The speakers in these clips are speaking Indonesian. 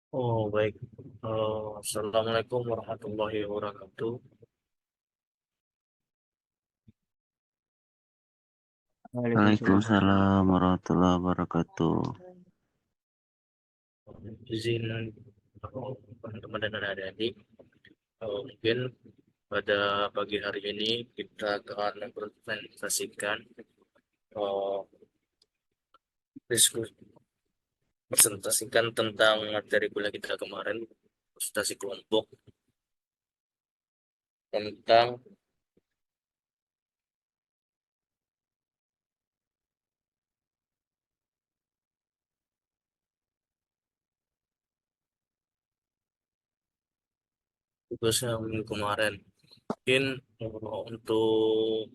Oh, baik. Assalamualaikum warahmatullahi wabarakatuh. Waalaikumsalam. Waalaikumsalam warahmatullahi wabarakatuh. Izin teman-teman dan adik-adik, mungkin pada pagi hari ini kita akan mempresentasikan eh, diskusi presentasikan tentang materi kuliah kita kemarin, presentasi kelompok tentang tugasnya minggu kemarin. Mungkin untuk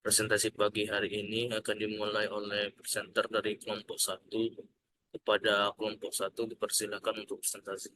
presentasi pagi hari ini akan dimulai oleh presenter dari kelompok satu. Kepada kelompok satu dipersilakan untuk presentasi.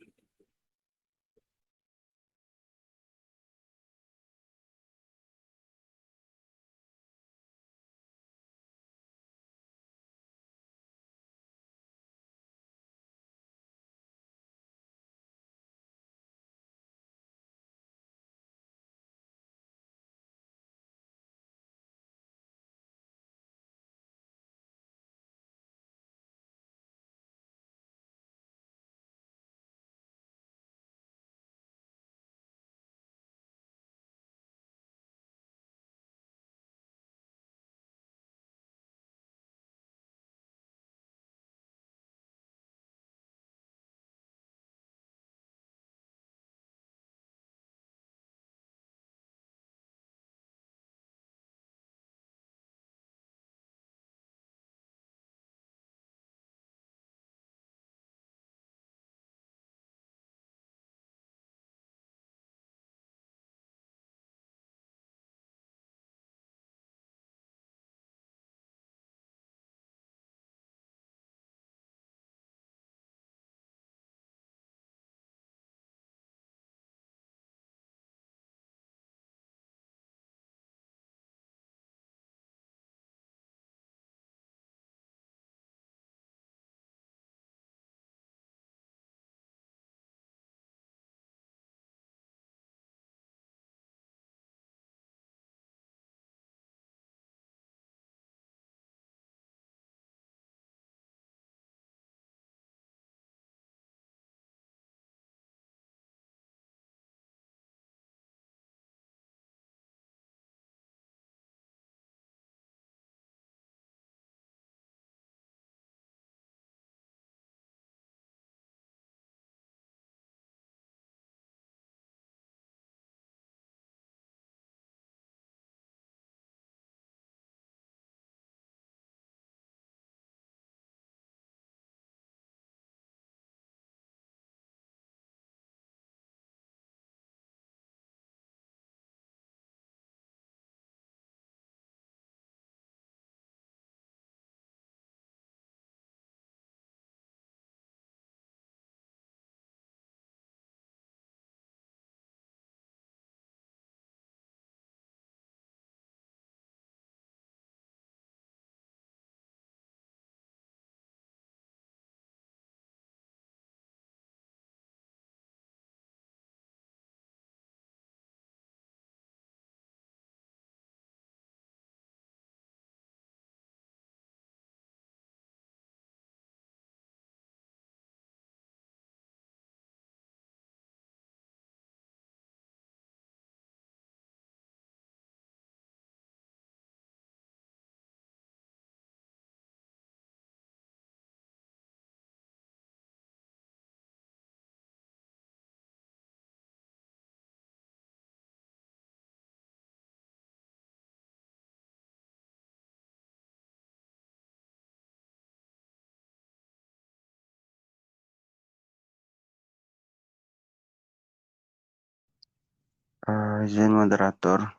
Izin moderator.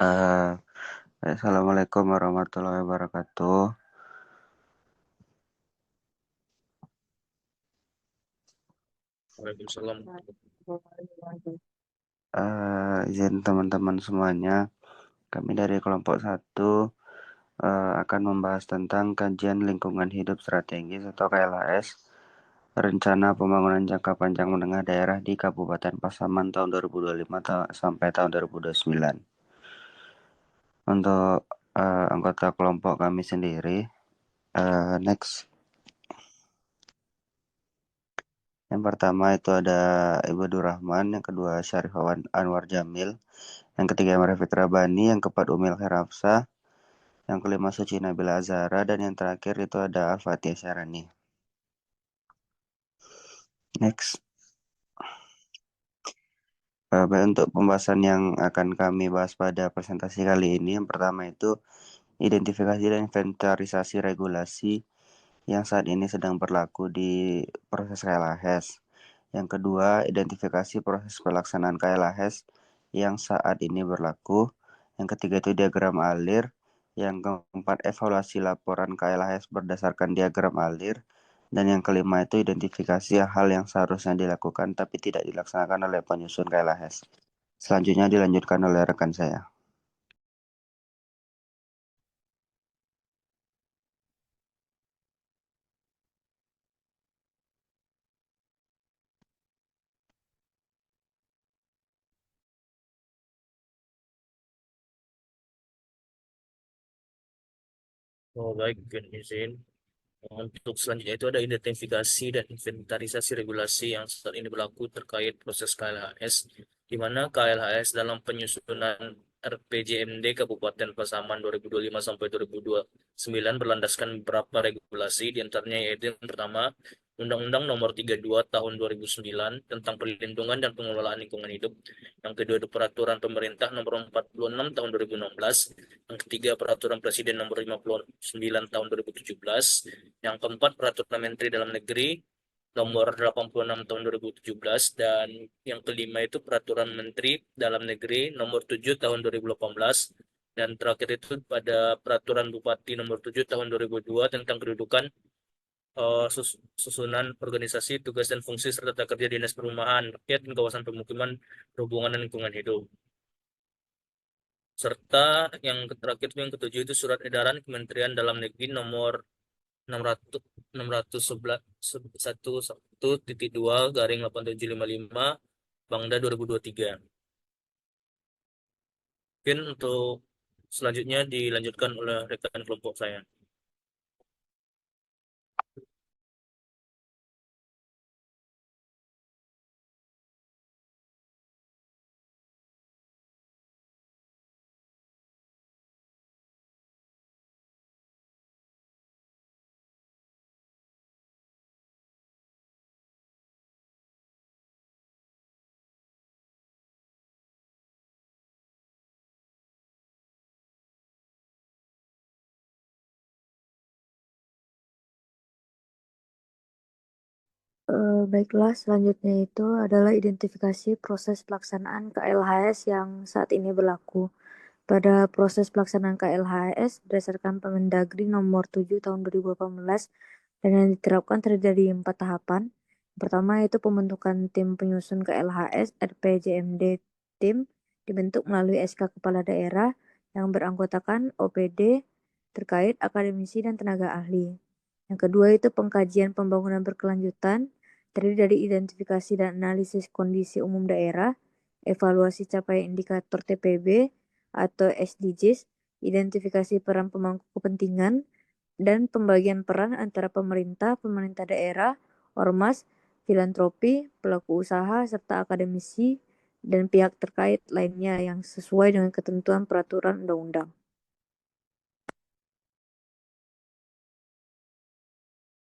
Eh, Assalamualaikum warahmatullahi wabarakatuh. Waalaikumsalam. Izin teman-teman semuanya. Kami dari kelompok satu akan membahas tentang kajian lingkungan hidup strategis atau KLHS Rencana Pembangunan Jangka Panjang Menengah Daerah di Kabupaten Pasaman tahun 2025 sampai tahun 2029. Untuk anggota kelompok kami sendiri, next. Yang pertama itu ada Ibu Durrahman, yang kedua Syarif Anwar Jamil, yang ketiga Emre Fitra Bani, yang keempat Umil Khairafsah, yang kelima Suci Nabila Azhara, dan yang terakhir itu ada Al-Fatihah Syarani. Next. Baik, untuk pembahasan yang akan kami bahas pada presentasi kali ini, yang pertama itu identifikasi dan inventarisasi regulasi yang saat ini sedang berlaku di proses KLHS. Yang kedua, identifikasi proses pelaksanaan KLHS yang saat ini berlaku. Yang ketiga itu diagram alir. Yang keempat, evaluasi laporan KLHS berdasarkan diagram alir. Dan yang kelima itu identifikasi hal yang seharusnya dilakukan tapi tidak dilaksanakan oleh penyusun KLHS. Selanjutnya dilanjutkan oleh rekan saya. Oh, baik, mungkin izin. Untuk selanjutnya itu ada identifikasi dan inventarisasi regulasi yang saat ini berlaku terkait proses KLHS, di mana KLHS dalam penyusunan RPJMD Kabupaten Pasaman 2025 sampai 2029 berlandaskan beberapa regulasi, di antaranya yaitu yang pertama, Undang-Undang Nomor 32 Tahun 2009 tentang Perlindungan dan Pengelolaan Lingkungan Hidup. Yang kedua itu Peraturan Pemerintah Nomor 46 Tahun 2016. Yang ketiga Peraturan Presiden Nomor 59 Tahun 2017. Yang keempat, Peraturan Menteri Dalam Negeri Nomor 86 Tahun 2017. Dan yang kelima itu Peraturan Menteri Dalam Negeri Nomor 7 Tahun 2018. Dan terakhir itu pada Peraturan Bupati Nomor 7 Tahun 2002 tentang kedudukan, susunan organisasi, tugas dan fungsi serta tata kerja Dinas Perumahan Rakyat dan Kawasan Pemukiman Perhubungan dan Lingkungan Hidup. Serta yang terakhir yang ketujuh itu Surat Edaran Kementerian Dalam Negeri Nomor 600 611.1.2 Bangda 2023. Mungkin untuk selanjutnya dilanjutkan oleh rekan kelompok saya. Baiklah, selanjutnya itu adalah identifikasi proses pelaksanaan KLHS yang saat ini berlaku. Pada proses pelaksanaan KLHS berdasarkan Permendagri Nomor 7 Tahun 2018 dan yang diterapkan terjadi 4 tahapan. Pertama itu pembentukan tim penyusun KLHS RPJMD tim dibentuk melalui SK Kepala Daerah yang beranggotakan OPD terkait akademisi dan tenaga ahli. Yang kedua itu pengkajian pembangunan berkelanjutan terdiri dari identifikasi dan analisis kondisi umum daerah, evaluasi capaian indikator TPB atau SDGs, identifikasi peran pemangku kepentingan, dan pembagian peran antara pemerintah, pemerintah daerah, ormas, filantropi, pelaku usaha, serta akademisi dan pihak terkait lainnya yang sesuai dengan ketentuan peraturan undang-undang.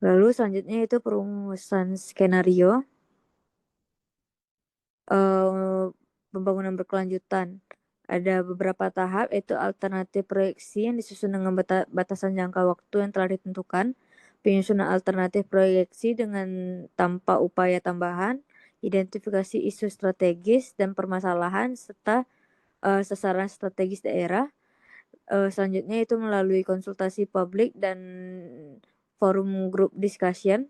Lalu selanjutnya itu perumusan skenario pembangunan berkelanjutan. Ada beberapa tahap, yaitu alternatif proyeksi yang disusun dengan batasan jangka waktu yang telah ditentukan, penyusunan alternatif proyeksi dengan tanpa upaya tambahan, identifikasi isu strategis dan permasalahan, serta sasaran strategis daerah. Selanjutnya itu melalui konsultasi publik dan forum group discussion.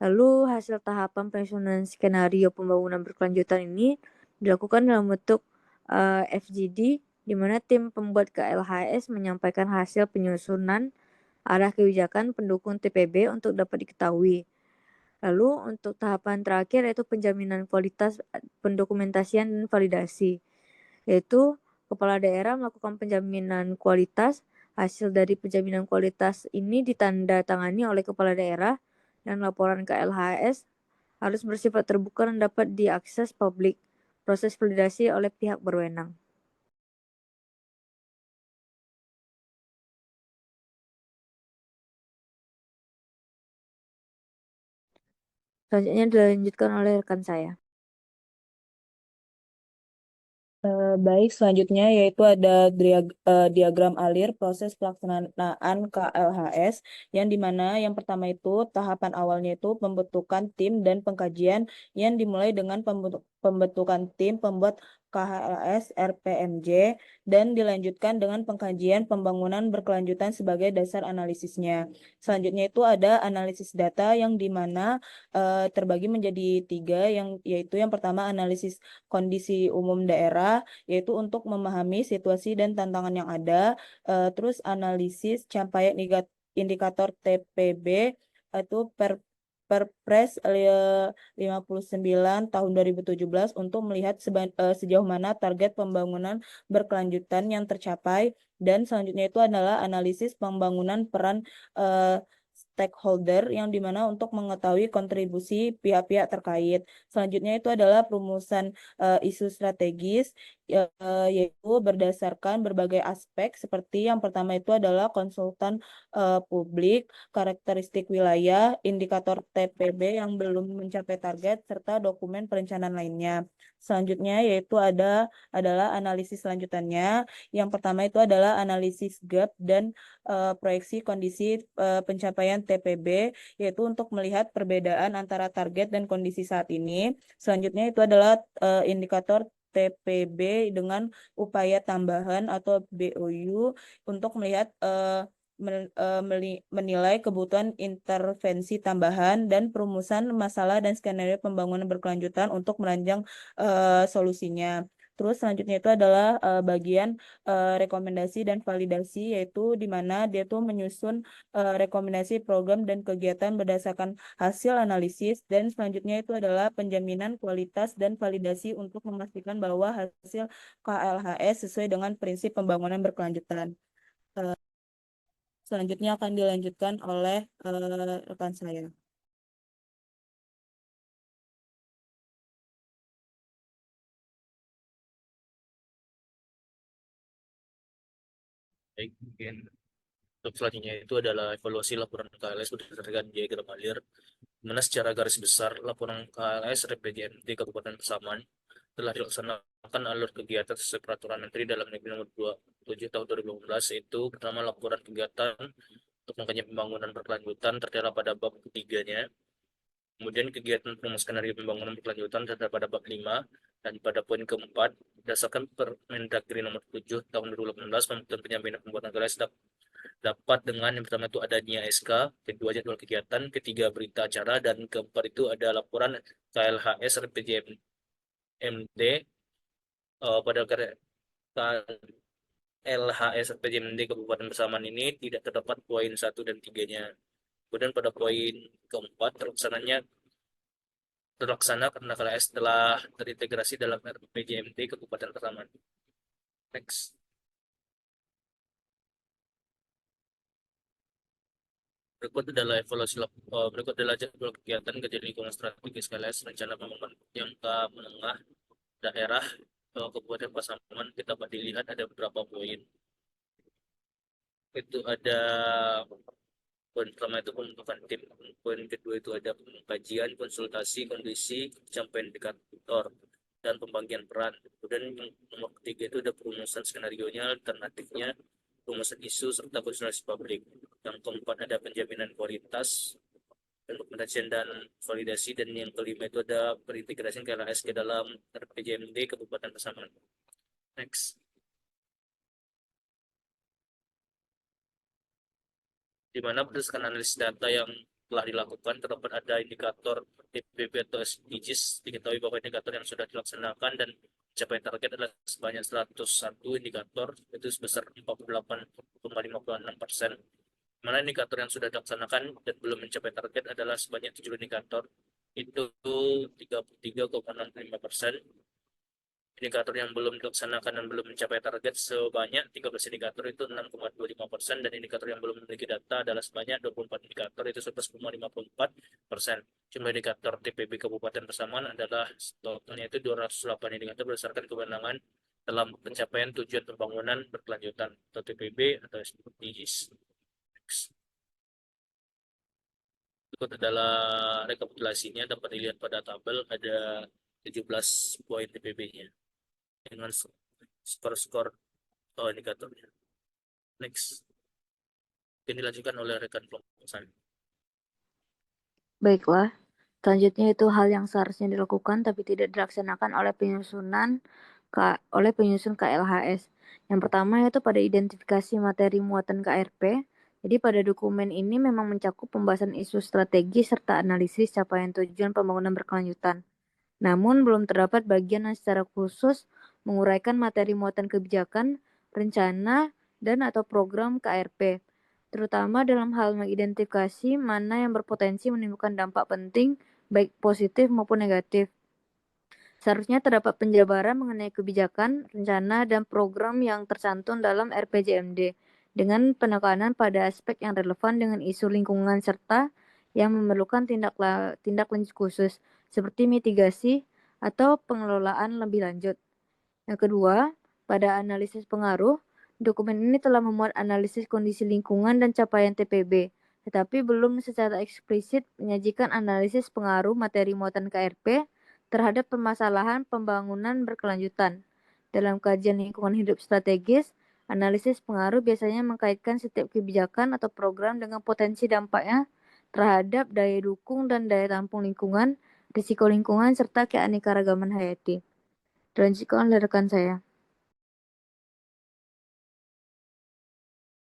Lalu hasil tahapan penyusunan skenario pembangunan berkelanjutan ini dilakukan dalam bentuk FGD, di mana tim pembuat KLHS menyampaikan hasil penyusunan arah kebijakan pendukung TPB untuk dapat diketahui. Lalu untuk tahapan terakhir yaitu penjaminan kualitas, pendokumentasian dan validasi, yaitu kepala daerah melakukan penjaminan kualitas. Hasil dari penjaminan kualitas ini ditandatangani oleh kepala daerah dan laporan ke LHS harus bersifat terbuka dan dapat diakses publik. Proses validasi oleh pihak berwenang. Selanjutnya dilanjutkan oleh rekan saya. Baik, selanjutnya yaitu ada diagram alir proses pelaksanaan KLHS yang dimana yang pertama itu tahapan awalnya itu pembentukan tim dan pengkajian yang dimulai dengan pembentukan tim pembuat KHLS RPMJ dan dilanjutkan dengan pengkajian pembangunan berkelanjutan sebagai dasar analisisnya. Selanjutnya itu ada analisis data yang dimana terbagi menjadi 3 yaitu yang pertama analisis kondisi umum daerah, yaitu untuk memahami situasi dan tantangan yang ada. Terus analisis capaian indikator TPB itu Perpres 59 tahun 2017 untuk melihat sejauh mana target pembangunan berkelanjutan yang tercapai. Dan selanjutnya itu adalah analisis pembangunan peran stakeholder yang dimana untuk mengetahui kontribusi pihak-pihak terkait. Selanjutnya itu adalah perumusan isu strategis yaitu berdasarkan berbagai aspek seperti yang pertama itu adalah konsultan publik, karakteristik wilayah, indikator TPB yang belum mencapai target serta dokumen perencanaan lainnya. Selanjutnya yaitu adalah analisis selanjutannya. Yang pertama itu adalah analisis gap dan proyeksi kondisi pencapaian TPB, yaitu untuk melihat perbedaan antara target dan kondisi saat ini. Selanjutnya itu adalah indikator TPB dengan upaya tambahan atau BOU untuk melihat menilai kebutuhan intervensi tambahan dan perumusan masalah dan skenario pembangunan berkelanjutan untuk merancang solusinya. Terus selanjutnya itu adalah bagian rekomendasi dan validasi, yaitu di mana dia tuh menyusun rekomendasi program dan kegiatan berdasarkan hasil analisis. Dan selanjutnya itu adalah penjaminan kualitas dan validasi untuk memastikan bahwa hasil KLHS sesuai dengan prinsip pembangunan berkelanjutan. Selanjutnya akan dilanjutkan oleh rekan saya. Baik, mungkin untuk selanjutnya itu adalah evaluasi laporan KLS berdasarkan diagram alir, di mana secara garis besar laporan KLS RPJMD Kabupaten Pasaman telah dilaksanakan alur kegiatan sesuai peraturan Menteri dalam Negeri nomor 27 tahun 2018, yaitu pertama laporan kegiatan untuk mengkaji pembangunan berkelanjutan tertera pada bab ketiganya. Kemudian kegiatan perumus skenario pembangunan berkelanjutan terhadap pada bab 5, dan pada poin keempat, berdasarkan Permendagri nomor 7 tahun 2018, pembentukan penyampaian pembuatan KLS dapat dengan yang pertama itu adanya SK, kedua jadwal kegiatan, ketiga berita acara, dan keempat itu ada laporan KLHS RPJMD pada KLHS RPJMD Kabupaten Pasaman ini tidak terdapat poin 1 dan 3-nya. Kemudian pada poin keempat terlaksana karena KLHS telah terintegrasi dalam RPJMD Kabupaten Pasaman. Next. Berikut adalah jadwal kegiatan kajian lingkungan strategis KLHS rencana pembangunan jangka menengah daerah Kabupaten Pasaman. Kita dapat dilihat ada beberapa poin. Itu ada poin pertama itu pembentukan tim, poin kedua itu ada pengkajian konsultasi kondisi pencapaian indikator dan pembagian peran. Kemudian yang nomor ketiga itu ada perumusan skenario nya, alternatifnya, perumusan isu serta konsultasi publik. Yang keempat ada penjaminan kualitas, pendokumentasian dan validasi, dan yang kelima itu ada perintegrasian KLHS ke dalam RPJMD Kabupaten Pasaman. Next. Di mana berdasarkan analisis data yang telah dilakukan terdapat ada indikator TPB atau SDGs. Diketahui bahwa indikator yang sudah dilaksanakan dan mencapai target adalah sebanyak 101 indikator, itu sebesar 48,56%. Mana indikator yang sudah dilaksanakan dan belum mencapai target adalah sebanyak 7 indikator, itu 33,65%. Indikator yang belum dilaksanakan dan belum mencapai target sebanyak 13 indikator itu 6,25%, dan indikator yang belum memiliki data adalah sebanyak 24 indikator itu 11,54%. Jumlah indikator TPB Kabupaten Pasaman adalah totalnya itu 208 indikator berdasarkan kewenangan dalam pencapaian tujuan pembangunan berkelanjutan atau TPB atau SDGs. Berikut adalah rekapitulasinya, dapat dilihat pada tabel, ada 17 poin TPB-nya dengan skor indikatornya. Next. Ini dilanjutkan oleh rekan kelompok saya. Baiklah, selanjutnya itu hal yang seharusnya dilakukan tapi tidak dilaksanakan oleh penyusun KLHS. Yang pertama yaitu pada identifikasi materi muatan KRP. Jadi pada dokumen ini memang mencakup pembahasan isu strategi serta analisis capaian tujuan pembangunan berkelanjutan. Namun belum terdapat bagian yang secara khusus menguraikan materi muatan kebijakan, rencana, dan atau program KRP, terutama dalam hal mengidentifikasi mana yang berpotensi menimbulkan dampak penting, baik positif maupun negatif. Seharusnya terdapat penjabaran mengenai kebijakan, rencana, dan program yang tercantum dalam RPJMD, dengan penekanan pada aspek yang relevan dengan isu lingkungan serta yang memerlukan tindak lanjut khusus, seperti mitigasi atau pengelolaan lebih lanjut. Yang kedua, pada analisis pengaruh, dokumen ini telah memuat analisis kondisi lingkungan dan capaian TPB, tetapi belum secara eksplisit menyajikan analisis pengaruh materi muatan KRP terhadap permasalahan pembangunan berkelanjutan. Dalam kajian lingkungan hidup strategis, analisis pengaruh biasanya mengkaitkan setiap kebijakan atau program dengan potensi dampaknya terhadap daya dukung dan daya tampung lingkungan, risiko lingkungan, serta keanekaragaman hayati. Dilanjutkan oleh rekan saya.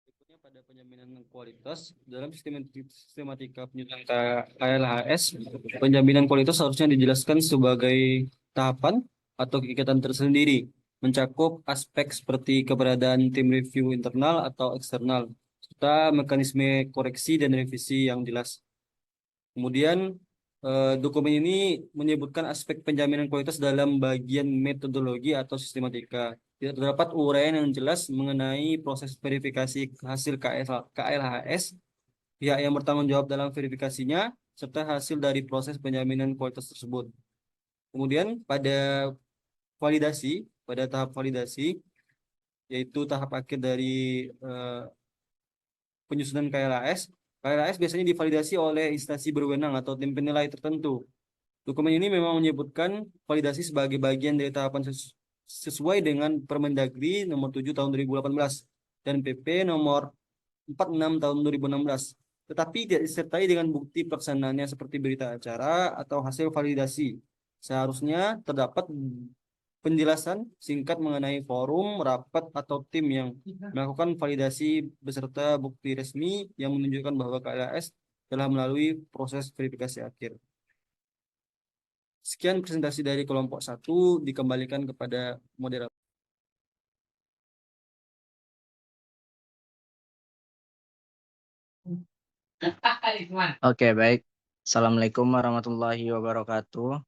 Berikutnya pada penjaminan kualitas dalam sistematika penyusunan KLHS, penjaminan kualitas harusnya dijelaskan sebagai tahapan atau kegiatan tersendiri, mencakup aspek seperti keberadaan tim review internal atau eksternal, serta mekanisme koreksi dan revisi yang jelas. Kemudian dokumen ini menyebutkan aspek penjaminan kualitas dalam bagian metodologi atau sistematika. Tidak terdapat uraian yang jelas mengenai proses verifikasi hasil KLHS, pihak yang bertanggung jawab dalam verifikasinya, serta hasil dari proses penjaminan kualitas tersebut. Kemudian pada tahap validasi, yaitu tahap akhir dari penyusunan KLHS, KLHS biasanya divalidasi oleh instansi berwenang atau tim penilai tertentu. Dokumen ini memang menyebutkan validasi sebagai bagian dari tahapan sesuai dengan Permendagri nomor 7 tahun 2018 dan PP nomor 46 tahun 2016. Tetapi tidak disertai dengan bukti pelaksanaannya seperti berita acara atau hasil validasi. Seharusnya terdapat penjelasan singkat mengenai forum, rapat, atau tim yang melakukan validasi beserta bukti resmi yang menunjukkan bahwa KLHS telah melalui proses verifikasi akhir. Sekian presentasi dari kelompok 1, dikembalikan kepada moderator. Oke, baik. Assalamualaikum warahmatullahi wabarakatuh.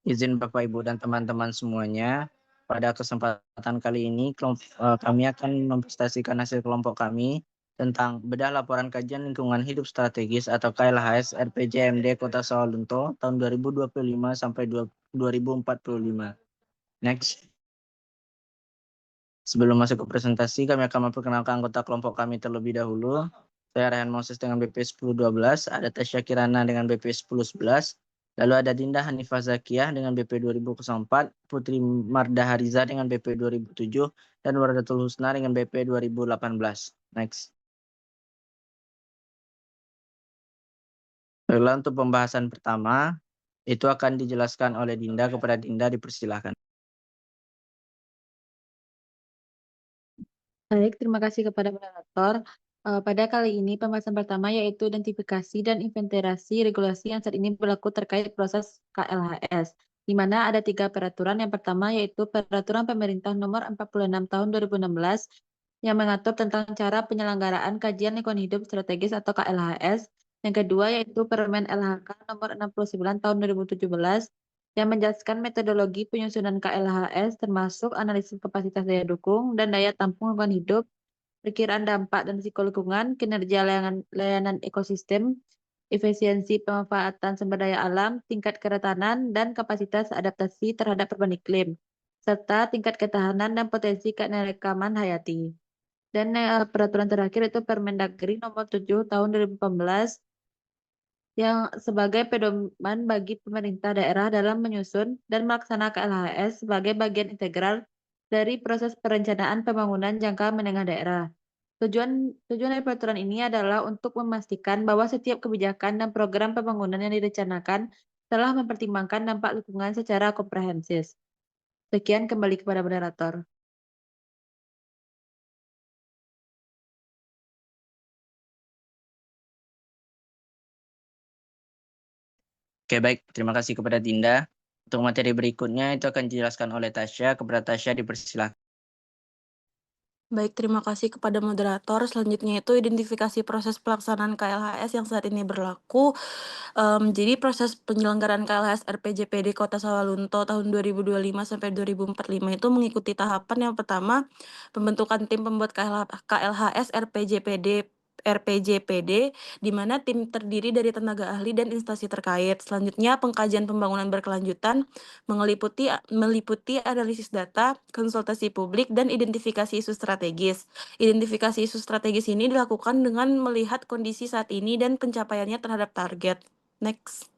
Izin Bapak, Ibu, dan teman-teman semuanya, pada kesempatan kali ini kami akan mempresentasikan hasil kelompok kami tentang bedah laporan kajian lingkungan hidup strategis atau KLHS RPJMD Kota Sawalunto tahun 2025 sampai 2045. Next. Sebelum masuk ke presentasi, kami akan memperkenalkan anggota kelompok kami terlebih dahulu. Saya Rehan Moses dengan BP 1012, ada Tasya Kirana dengan BP 1011, lalu ada Dinda Hanifah Zakiyah dengan BP 2004, Putri Marda Hariza dengan BP 2007, dan Wardatul Husna dengan BP 2018. Next. Baiklah, untuk pembahasan pertama, itu akan dijelaskan oleh Dinda. Kepada Dinda dipersilahkan. Baik, terima kasih kepada moderator. Pada kali ini pembahasan pertama yaitu identifikasi dan inventarasi regulasi yang saat ini berlaku terkait proses KLHS, di mana ada 3 peraturan. Yang pertama yaitu Peraturan Pemerintah Nomor 46 Tahun 2016 yang mengatur tentang cara penyelenggaraan kajian lingkungan hidup strategis atau KLHS. Yang kedua yaitu Permen LHK nomor 69 tahun 2017 yang menjelaskan metodologi penyusunan KLHS termasuk analisis kapasitas daya dukung dan daya tampung lingkungan hidup, perkiraan dampak dan risiko lingkungan, kinerja layanan ekosistem, efisiensi pemanfaatan sumber daya alam, tingkat kerentanan, dan kapasitas adaptasi terhadap perubahan iklim, serta tingkat ketahanan dan potensi keanekaragaman hayati. Dan peraturan terakhir itu Permendagri nomor 7 tahun 2018 yang sebagai pedoman bagi pemerintah daerah dalam menyusun dan melaksanakan LHS sebagai bagian integral dari proses perencanaan pembangunan jangka menengah daerah. Tujuan dari peraturan ini adalah untuk memastikan bahwa setiap kebijakan dan program pembangunan yang direncanakan telah mempertimbangkan dampak lingkungan secara komprehensif. Sekian, kembali kepada moderator. Oke, baik. Terima kasih kepada Dinda. Untuk materi berikutnya itu akan dijelaskan oleh Tasya. Kepada Tasya dipersilakan. Baik, terima kasih kepada moderator. Selanjutnya itu identifikasi proses pelaksanaan KLHS yang saat ini berlaku. Jadi proses penyelenggaraan KLHS RPJPD Kota Sawalunto tahun 2025 sampai 2045 itu mengikuti tahapan yang pertama, pembentukan tim pembuat KLHS RPJPD, di mana tim terdiri dari tenaga ahli dan instansi terkait. Selanjutnya, pengkajian pembangunan berkelanjutan meliputi analisis data, konsultasi publik, dan identifikasi isu strategis. Identifikasi isu strategis ini dilakukan dengan melihat kondisi saat ini dan pencapaiannya terhadap target. Next.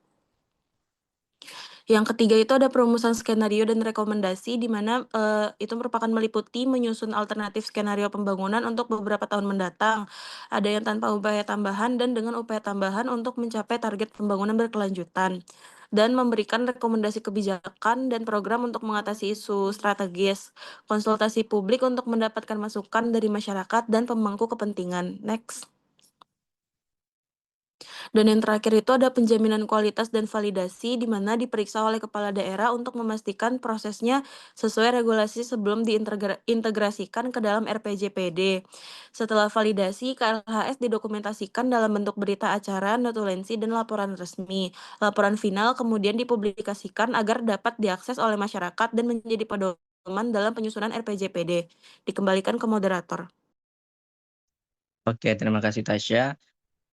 Yang ketiga itu ada perumusan skenario dan rekomendasi, di mana itu merupakan meliputi menyusun alternatif skenario pembangunan untuk beberapa tahun mendatang. Ada yang tanpa upaya tambahan dan dengan upaya tambahan untuk mencapai target pembangunan berkelanjutan. Dan memberikan rekomendasi kebijakan dan program untuk mengatasi isu strategis. Konsultasi publik untuk mendapatkan masukan dari masyarakat dan pemangku kepentingan. Next. Dan yang terakhir itu ada penjaminan kualitas dan validasi, di mana diperiksa oleh kepala daerah untuk memastikan prosesnya sesuai regulasi sebelum diintegrasikan ke dalam RPJPD. Setelah validasi, KLHS didokumentasikan dalam bentuk berita acara, notulensi, dan laporan resmi. Laporan final kemudian dipublikasikan agar dapat diakses oleh masyarakat dan menjadi pedoman dalam penyusunan RPJPD. Dikembalikan ke moderator. Oke, terima kasih Tasya.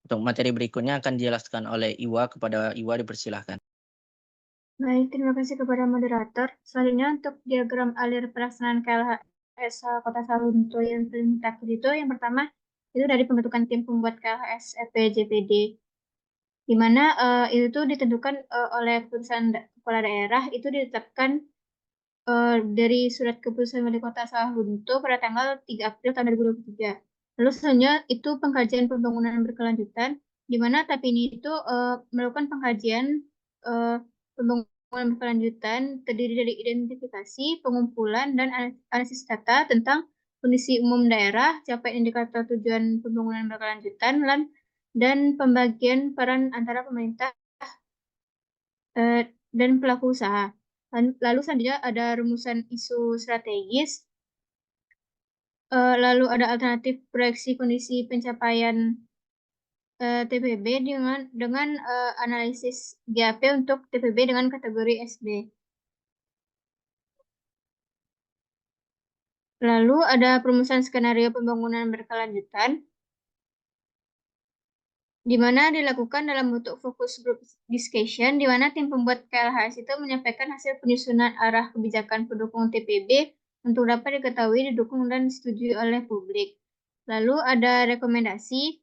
Untuk materi berikutnya akan dijelaskan oleh Iwa. Kepada Iwa dipersilahkan. Baik, terima kasih kepada moderator. Selanjutnya untuk diagram alir pelaksanaan KLHS Kota Sawalunto yang terakhir itu, yang pertama itu dari pembentukan tim pembuat KLHS RPJPD, di mana itu tuh ditentukan oleh keputusan kepala daerah, itu ditetapkan dari surat keputusan wali kota Sawalunto pada tanggal 3 April tahun 2023. Lalu selanjutnya itu pengkajian pembangunan berkelanjutan, di mana TAP ini itu melakukan pengkajian pembangunan berkelanjutan terdiri dari identifikasi, pengumpulan, dan analisis data tentang kondisi umum daerah, capaian indikator tujuan pembangunan berkelanjutan, dan pembagian peran antara pemerintah dan pelaku usaha. Lalu selanjutnya ada rumusan isu strategis, lalu ada alternatif proyeksi kondisi pencapaian TPB dengan analisis GAP untuk TPB dengan kategori SD. Lalu ada perumusan skenario pembangunan berkelanjutan, di mana dilakukan dalam bentuk focus group discussion, di mana tim pembuat KLHS itu menyampaikan hasil penyusunan arah kebijakan pendukung TPB untuk dapat diketahui, didukung, dan disetujui oleh publik. Lalu ada rekomendasi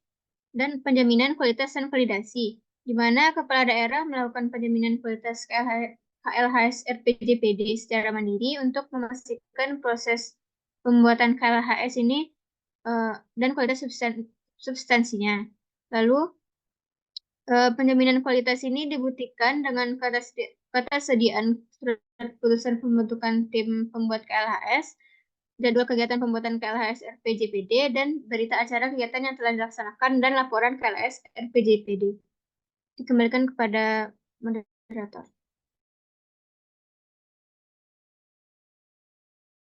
dan penjaminan kualitas dan validasi, di mana kepala daerah melakukan penjaminan kualitas KLHS RPJPD secara mandiri untuk memastikan proses pembuatan KLHS ini dan kualitas substansinya. Lalu penjaminan kualitas ini dibuktikan dengan ketersediaan surat keputusan pembentukan tim pembuat KLHS, jadwal kegiatan pembuatan KLHS RPJPD, dan berita acara kegiatan yang telah dilaksanakan, dan laporan KLHS RPJPD. Dikembalikan kepada moderator.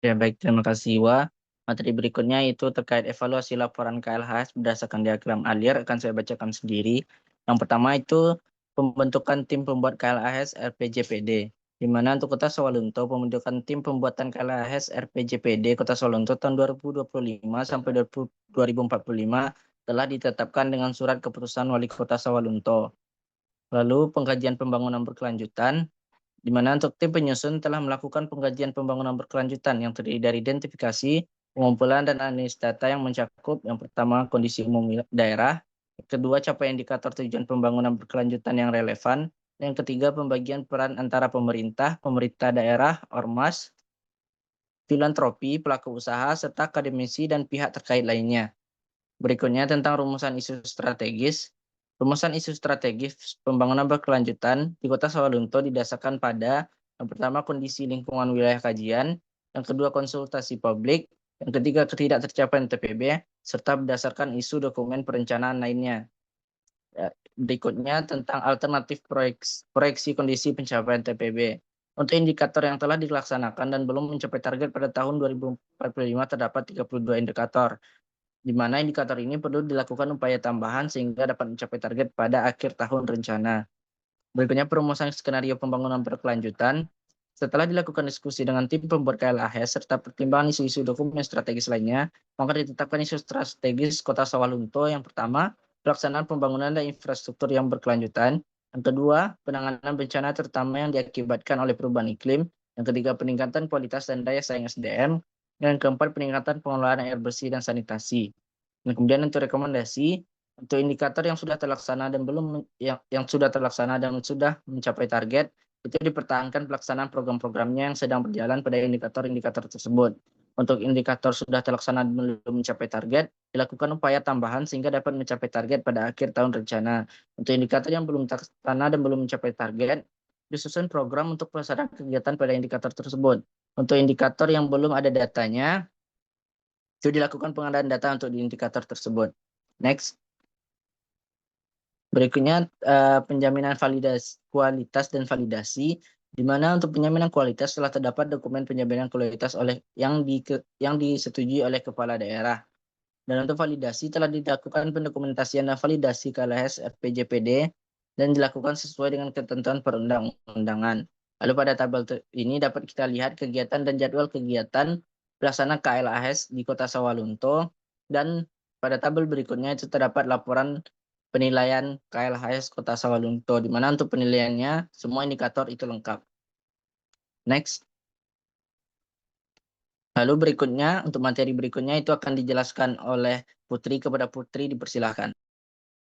Ya, baik. Terima kasih, Iwa. Materi berikutnya itu terkait evaluasi laporan KLHS berdasarkan diagram alir, akan saya bacakan sendiri. Yang pertama itu pembentukan tim pembuat KLHS RPJPD, di mana untuk Kota Sawalunto pembentukan tim pembuatan KLHS RPJPD Kota Sawalunto tahun 2025 sampai 2045 telah ditetapkan dengan surat keputusan Wali Kota Sawalunto. Lalu pengkajian pembangunan berkelanjutan, di mana untuk tim penyusun telah melakukan pengkajian pembangunan berkelanjutan yang terdiri dari identifikasi, pengumpulan dan analisis data yang mencakup yang pertama kondisi umum daerah, yang kedua capaian indikator tujuan pembangunan berkelanjutan yang relevan, dan yang ketiga pembagian peran antara pemerintah daerah, ormas, filantropi, pelaku usaha, serta akademisi dan pihak terkait lainnya. Berikutnya tentang rumusan isu strategis. Rumusan isu strategis pembangunan berkelanjutan di Kota Sawalunto didasarkan pada yang pertama kondisi lingkungan wilayah kajian, yang kedua konsultasi publik, yang ketiga ketidaktercapaian TPB, serta berdasarkan isu dokumen perencanaan lainnya. Berikutnya tentang alternatif proyeksi kondisi pencapaian TPB. Untuk indikator yang telah dilaksanakan dan belum mencapai target pada tahun 2045 terdapat 32 indikator, di mana indikator ini perlu dilakukan upaya tambahan sehingga dapat mencapai target pada akhir tahun rencana. Berikutnya perumusan skenario pembangunan berkelanjutan. Setelah dilakukan diskusi dengan tim pembuat KLHS serta pertimbangan isu-isu dokumen strategis lainnya, maka ditetapkan isu strategis Kota Sawalunto yang pertama, pelaksanaan pembangunan dan infrastruktur yang berkelanjutan. Yang kedua, penanganan bencana terutama yang diakibatkan oleh perubahan iklim. Yang ketiga, peningkatan kualitas dan daya saing SDM. Dan yang keempat, peningkatan pengelolaan air bersih dan sanitasi. Dan kemudian untuk rekomendasi, untuk indikator yang sudah terlaksana dan belum yang sudah terlaksana dan sudah mencapai target, itu dipertahankan pelaksanaan program-programnya yang sedang berjalan pada indikator-indikator tersebut. Untuk indikator sudah terlaksana dan belum mencapai target, dilakukan upaya tambahan sehingga dapat mencapai target pada akhir tahun rencana. Untuk indikator yang belum terlaksana dan belum mencapai target, disusun program untuk pelaksanaan kegiatan pada indikator tersebut. Untuk indikator yang belum ada datanya, itu dilakukan pengadaan data untuk di indikator tersebut. Next. Berikutnya penjaminan kualitas dan validasi, di mana untuk penjaminan kualitas telah terdapat dokumen penjaminan kualitas yang disetujui oleh kepala daerah. Dan untuk validasi telah dilakukan pendokumentasian dan validasi KLHS RPJPD dan dilakukan sesuai dengan ketentuan perundang-undangan. Lalu pada tabel ini dapat kita lihat kegiatan dan jadwal kegiatan pelaksanaan KLHS di Kota Sawalunto, dan pada tabel berikutnya itu terdapat laporan penilaian KLHS Kota Sawalunto, di mana untuk penilaiannya semua indikator itu lengkap. Next. Lalu berikutnya, untuk materi berikutnya itu akan dijelaskan oleh Putri. Kepada Putri, dipersilahkan.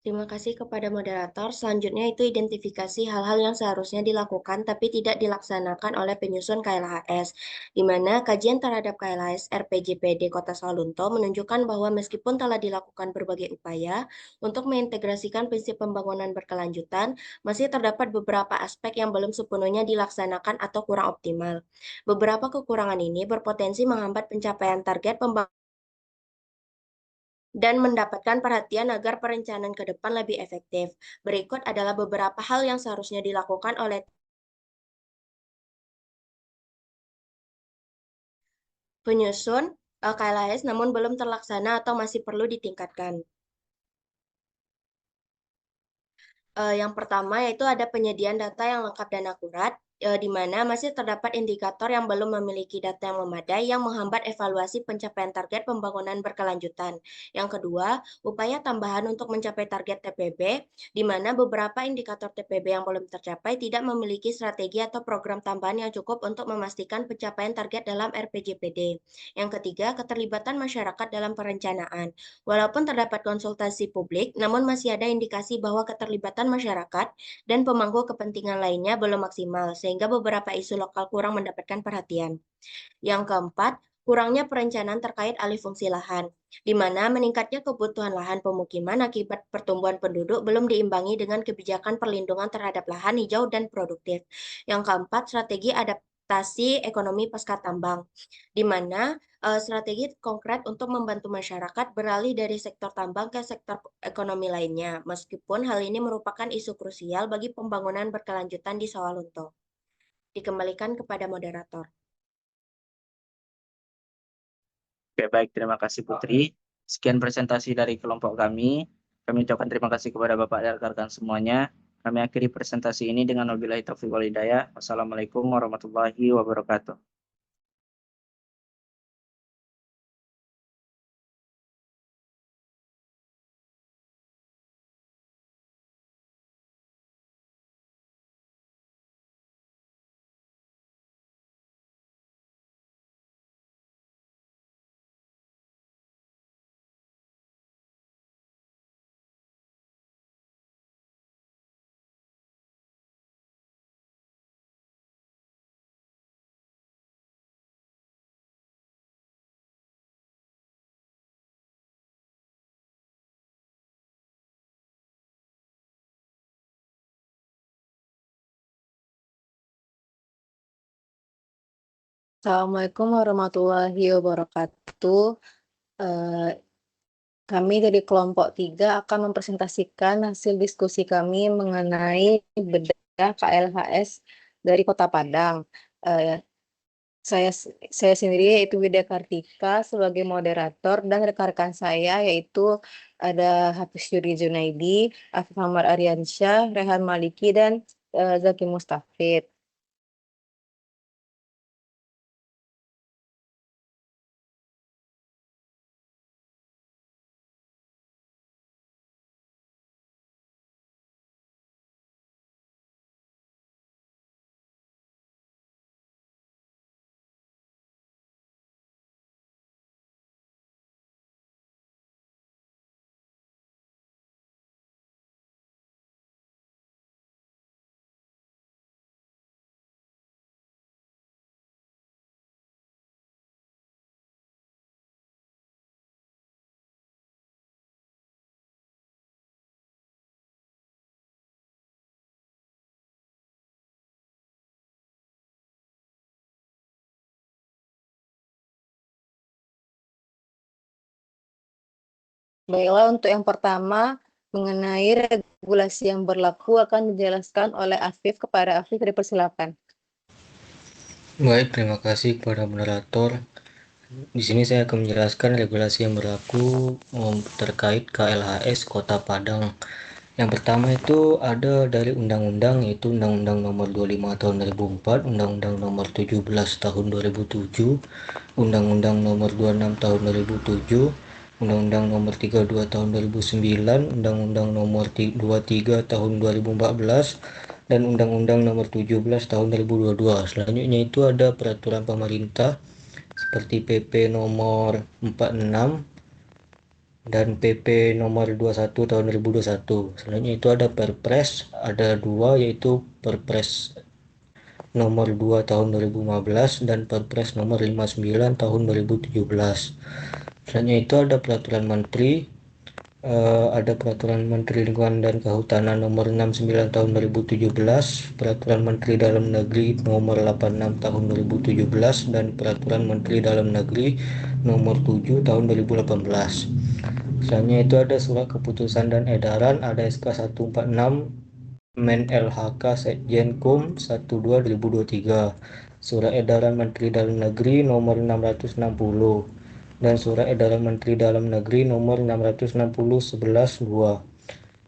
Terima kasih kepada moderator. Selanjutnya itu identifikasi hal-hal yang seharusnya dilakukan tapi tidak dilaksanakan oleh penyusun KLHS, di mana kajian terhadap KLHS RPJPD Kota Sawalunto menunjukkan bahwa meskipun telah dilakukan berbagai upaya untuk mengintegrasikan prinsip pembangunan berkelanjutan, masih terdapat beberapa aspek yang belum sepenuhnya dilaksanakan atau kurang optimal. Beberapa kekurangan ini berpotensi menghambat pencapaian target pembangunan dan mendapatkan perhatian agar perencanaan ke depan lebih efektif. Berikut adalah beberapa hal yang seharusnya dilakukan oleh penyusun KLHS namun belum terlaksana atau masih perlu ditingkatkan. Yang pertama yaitu ada penyediaan data yang lengkap dan akurat, di mana masih terdapat indikator yang belum memiliki data yang memadai yang menghambat evaluasi pencapaian target pembangunan berkelanjutan. Yang kedua, upaya tambahan untuk mencapai target TPB, di mana beberapa indikator TPB yang belum tercapai tidak memiliki strategi atau program tambahan yang cukup untuk memastikan pencapaian target dalam RPJPD. Yang ketiga, keterlibatan masyarakat dalam perencanaan. Walaupun terdapat konsultasi publik, namun masih ada indikasi bahwa keterlibatan masyarakat dan pemangku kepentingan lainnya belum maksimal, sehingga beberapa isu lokal kurang mendapatkan perhatian. Yang keempat, kurangnya perencanaan terkait alih fungsi lahan, di mana meningkatnya kebutuhan lahan pemukiman akibat pertumbuhan penduduk belum diimbangi dengan kebijakan perlindungan terhadap lahan hijau dan produktif. Yang keempat, strategi adaptasi ekonomi pasca tambang, di mana strategi konkret untuk membantu masyarakat beralih dari sektor tambang ke sektor ekonomi lainnya, meskipun hal ini merupakan isu krusial bagi pembangunan berkelanjutan di Sawalunto. Dikembalikan kepada moderator. Oke, baik. Terima kasih Putri. Sekian presentasi dari kelompok kami. Kami ucapkan terima kasih kepada Bapak dan rekan-rekan semuanya. Kami akhiri presentasi ini dengan wabillahi taufiq wal hidayah. Wassalamualaikum warahmatullahi wabarakatuh. Assalamualaikum warahmatullahi wabarakatuh. Kami dari kelompok 3 akan mempresentasikan hasil diskusi kami mengenai bedah KLHS dari Kota Padang. Saya sendiri yaitu Widya Kartika sebagai moderator dan rekan-rekan saya yaitu ada Hafiz Yuri Junaidi, Afif Ahmad Aryansyah, Rehan Maliki, dan Zaki Mustafid. Baiklah, untuk yang pertama mengenai regulasi yang berlaku akan dijelaskan oleh Afif. Kepada Afif, dipersilakan. Baik, terima kasih kepada moderator. Di sini saya akan menjelaskan regulasi yang berlaku terkait KLHS Kota Padang. Yang pertama itu ada dari undang-undang, yaitu Undang-Undang Nomor 25 Tahun 2004, Undang-Undang Nomor 17 Tahun 2007, Undang-Undang Nomor 26 Tahun 2007, Undang-Undang Nomor 32 Tahun 2009, Undang-Undang Nomor 23 Tahun 2014, dan Undang-Undang Nomor 17 Tahun 2022. Selanjutnya itu ada peraturan pemerintah seperti PP Nomor 46 dan PP Nomor 21 Tahun 2021. Selanjutnya itu ada Perpres, ada dua, yaitu Perpres Nomor 2 Tahun 2015 dan Perpres Nomor 59 Tahun 2017. Selanjutnya itu ada peraturan menteri, ada peraturan Menteri Lingkungan dan Kehutanan Nomor 69 Tahun 2017, peraturan Menteri Dalam Negeri Nomor 86 Tahun 2017, dan peraturan Menteri Dalam Negeri Nomor 7 Tahun 2018. Selanjutnya itu ada surat keputusan dan edaran, ada SK 146 Men LHK Sekjenkum 12 2023, surat edaran Menteri Dalam Negeri Nomor 660, dan surat edaran Menteri Dalam Negeri Nomor 660 11/2.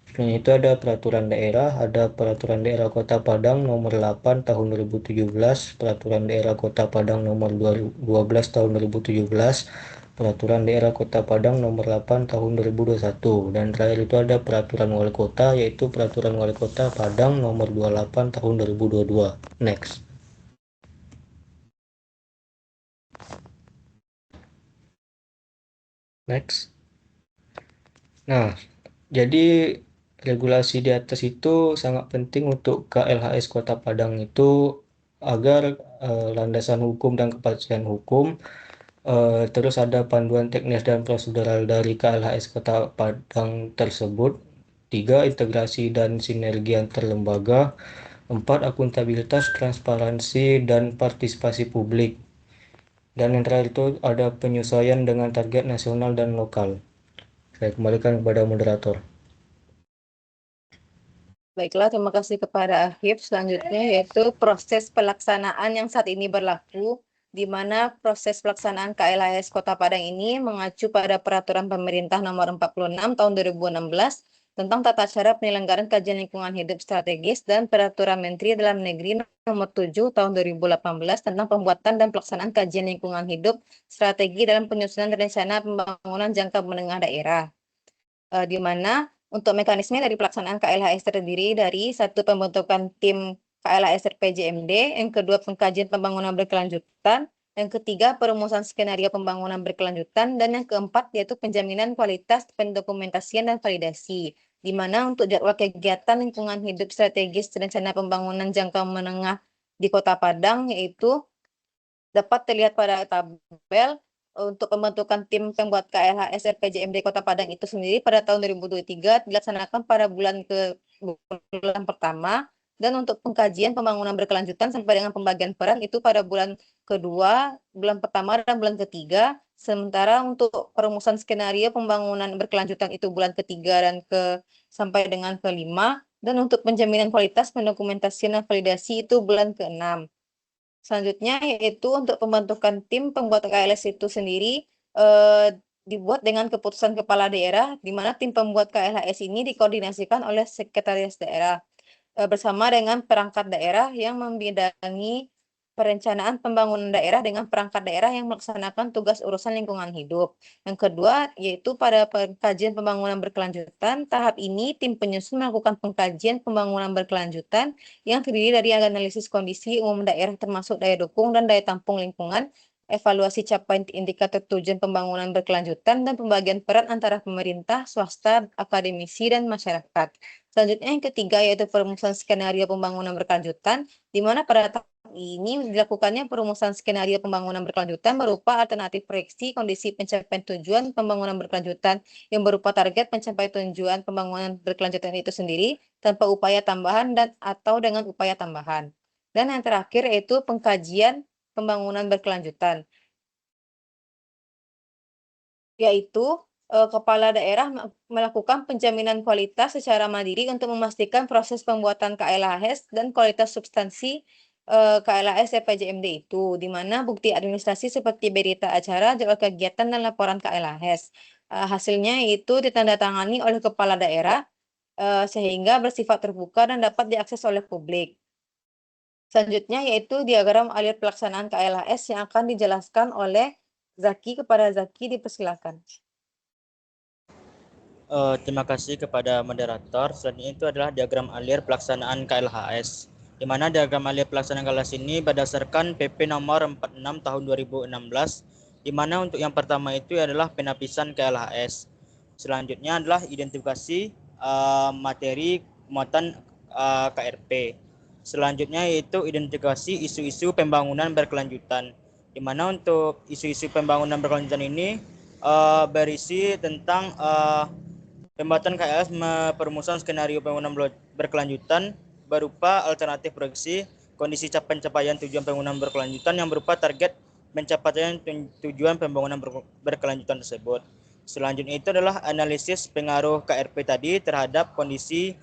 Selanjutnya itu ada peraturan daerah, ada peraturan daerah Kota Padang Nomor 8 Tahun 2017, peraturan daerah Kota Padang Nomor 12 Tahun 2017, peraturan daerah Kota Padang Nomor 8 Tahun 2021, dan terakhir itu ada peraturan wali kota, yaitu peraturan wali kota Padang Nomor 28 Tahun 2022. Next. Nah, jadi regulasi di atas itu sangat penting untuk KLHS Kota Padang itu agar landasan hukum dan kepastian hukum, terus ada panduan teknis dan prosedural dari KLHS Kota Padang tersebut. 3. Integrasi dan sinergi antar lembaga. 4. Akuntabilitas, transparansi, dan partisipasi publik. Dan yang terakhir itu ada penyesuaian dengan target nasional dan lokal. Saya kembalikan kepada moderator. Baiklah, terima kasih kepada Afif. Selanjutnya yaitu proses pelaksanaan yang saat ini berlaku di mana proses pelaksanaan KLHS Kota Padang ini mengacu pada Peraturan Pemerintah Nomor 46 Tahun 2016 tentang tata cara penyelenggaraan kajian lingkungan hidup strategis dan Peraturan Menteri Dalam Negeri Nomor 7 Tahun 2018 tentang pembuatan dan pelaksanaan kajian lingkungan hidup strategi dalam penyusunan rencana pembangunan jangka menengah daerah. Di mana untuk mekanisme dari pelaksanaan KLHS terdiri dari satu pembentukan tim KLHS RPJMD, yang kedua pengkajian pembangunan berkelanjutan, yang ketiga perumusan skenario pembangunan berkelanjutan, dan yang keempat yaitu penjaminan kualitas pendokumentasian dan validasi. Di mana untuk jadwal kegiatan lingkungan hidup strategis rencana pembangunan jangka menengah di Kota Padang yaitu dapat terlihat pada tabel untuk pembentukan tim pembuat KLHS RPJMD Kota Padang itu sendiri pada tahun 2023 dilaksanakan pada bulan pertama, dan untuk pengkajian pembangunan berkelanjutan sampai dengan pembagian peran itu pada bulan kedua, bulan pertama, dan bulan ketiga. Sementara untuk perumusan skenario pembangunan berkelanjutan itu bulan ketiga dan sampai dengan kelima, dan untuk penjaminan kualitas pendokumentasian dan validasi itu bulan ke-6. Selanjutnya yaitu untuk pembentukan tim pembuat KLHS itu sendiri dibuat dengan keputusan kepala daerah, di mana tim pembuat KLHS ini dikoordinasikan oleh sekretaris daerah bersama dengan perangkat daerah yang membidangi perencanaan pembangunan daerah dengan perangkat daerah yang melaksanakan tugas urusan lingkungan hidup. Yang kedua, yaitu pada pengkajian pembangunan berkelanjutan, tahap ini tim penyusun melakukan pengkajian pembangunan berkelanjutan yang terdiri dari analisis kondisi umum daerah termasuk daya dukung dan daya tampung lingkungan, evaluasi capaian indikator tujuan pembangunan berkelanjutan, dan pembagian peran antara pemerintah, swasta, akademisi, dan masyarakat. Selanjutnya yang ketiga yaitu perumusan skenario pembangunan berkelanjutan, di mana pada tahap ini dilakukannya perumusan skenario pembangunan berkelanjutan berupa alternatif proyeksi kondisi pencapaian tujuan pembangunan berkelanjutan yang berupa target pencapaian tujuan pembangunan berkelanjutan itu sendiri tanpa upaya tambahan dan atau dengan upaya tambahan. Dan yang terakhir yaitu pengkajian pembangunan berkelanjutan, yaitu kepala daerah melakukan penjaminan kualitas secara mandiri untuk memastikan proses pembuatan KLHS dan kualitas substansi KLHS RPJMD itu, di mana bukti administrasi seperti berita acara, jadwal kegiatan, dan laporan KLHS. Hasilnya itu ditandatangani oleh kepala daerah sehingga bersifat terbuka dan dapat diakses oleh publik. Selanjutnya yaitu diagram alir pelaksanaan KLHS yang akan dijelaskan oleh Zaki. Kepada Zaki dipersilakan. Terima kasih kepada moderator. Selanjutnya itu adalah diagram alir pelaksanaan KLHS. Di mana diagram alir pelaksanaan KLHS ini berdasarkan PP nomor 46 tahun 2016, di mana untuk yang pertama itu adalah penapisan KLHS. Selanjutnya adalah identifikasi materi muatan KRP. Selanjutnya yaitu identifikasi isu-isu pembangunan berkelanjutan. Di mana untuk isu-isu pembangunan berkelanjutan ini berisi tentang pembuatan KLHS perumusan skenario pembangunan berkelanjutan berupa alternatif proyeksi kondisi capaian tujuan pembangunan berkelanjutan yang berupa target pencapaian tujuan pembangunan berkelanjutan tersebut. Selanjutnya itu adalah analisis pengaruh KRP tadi terhadap kondisi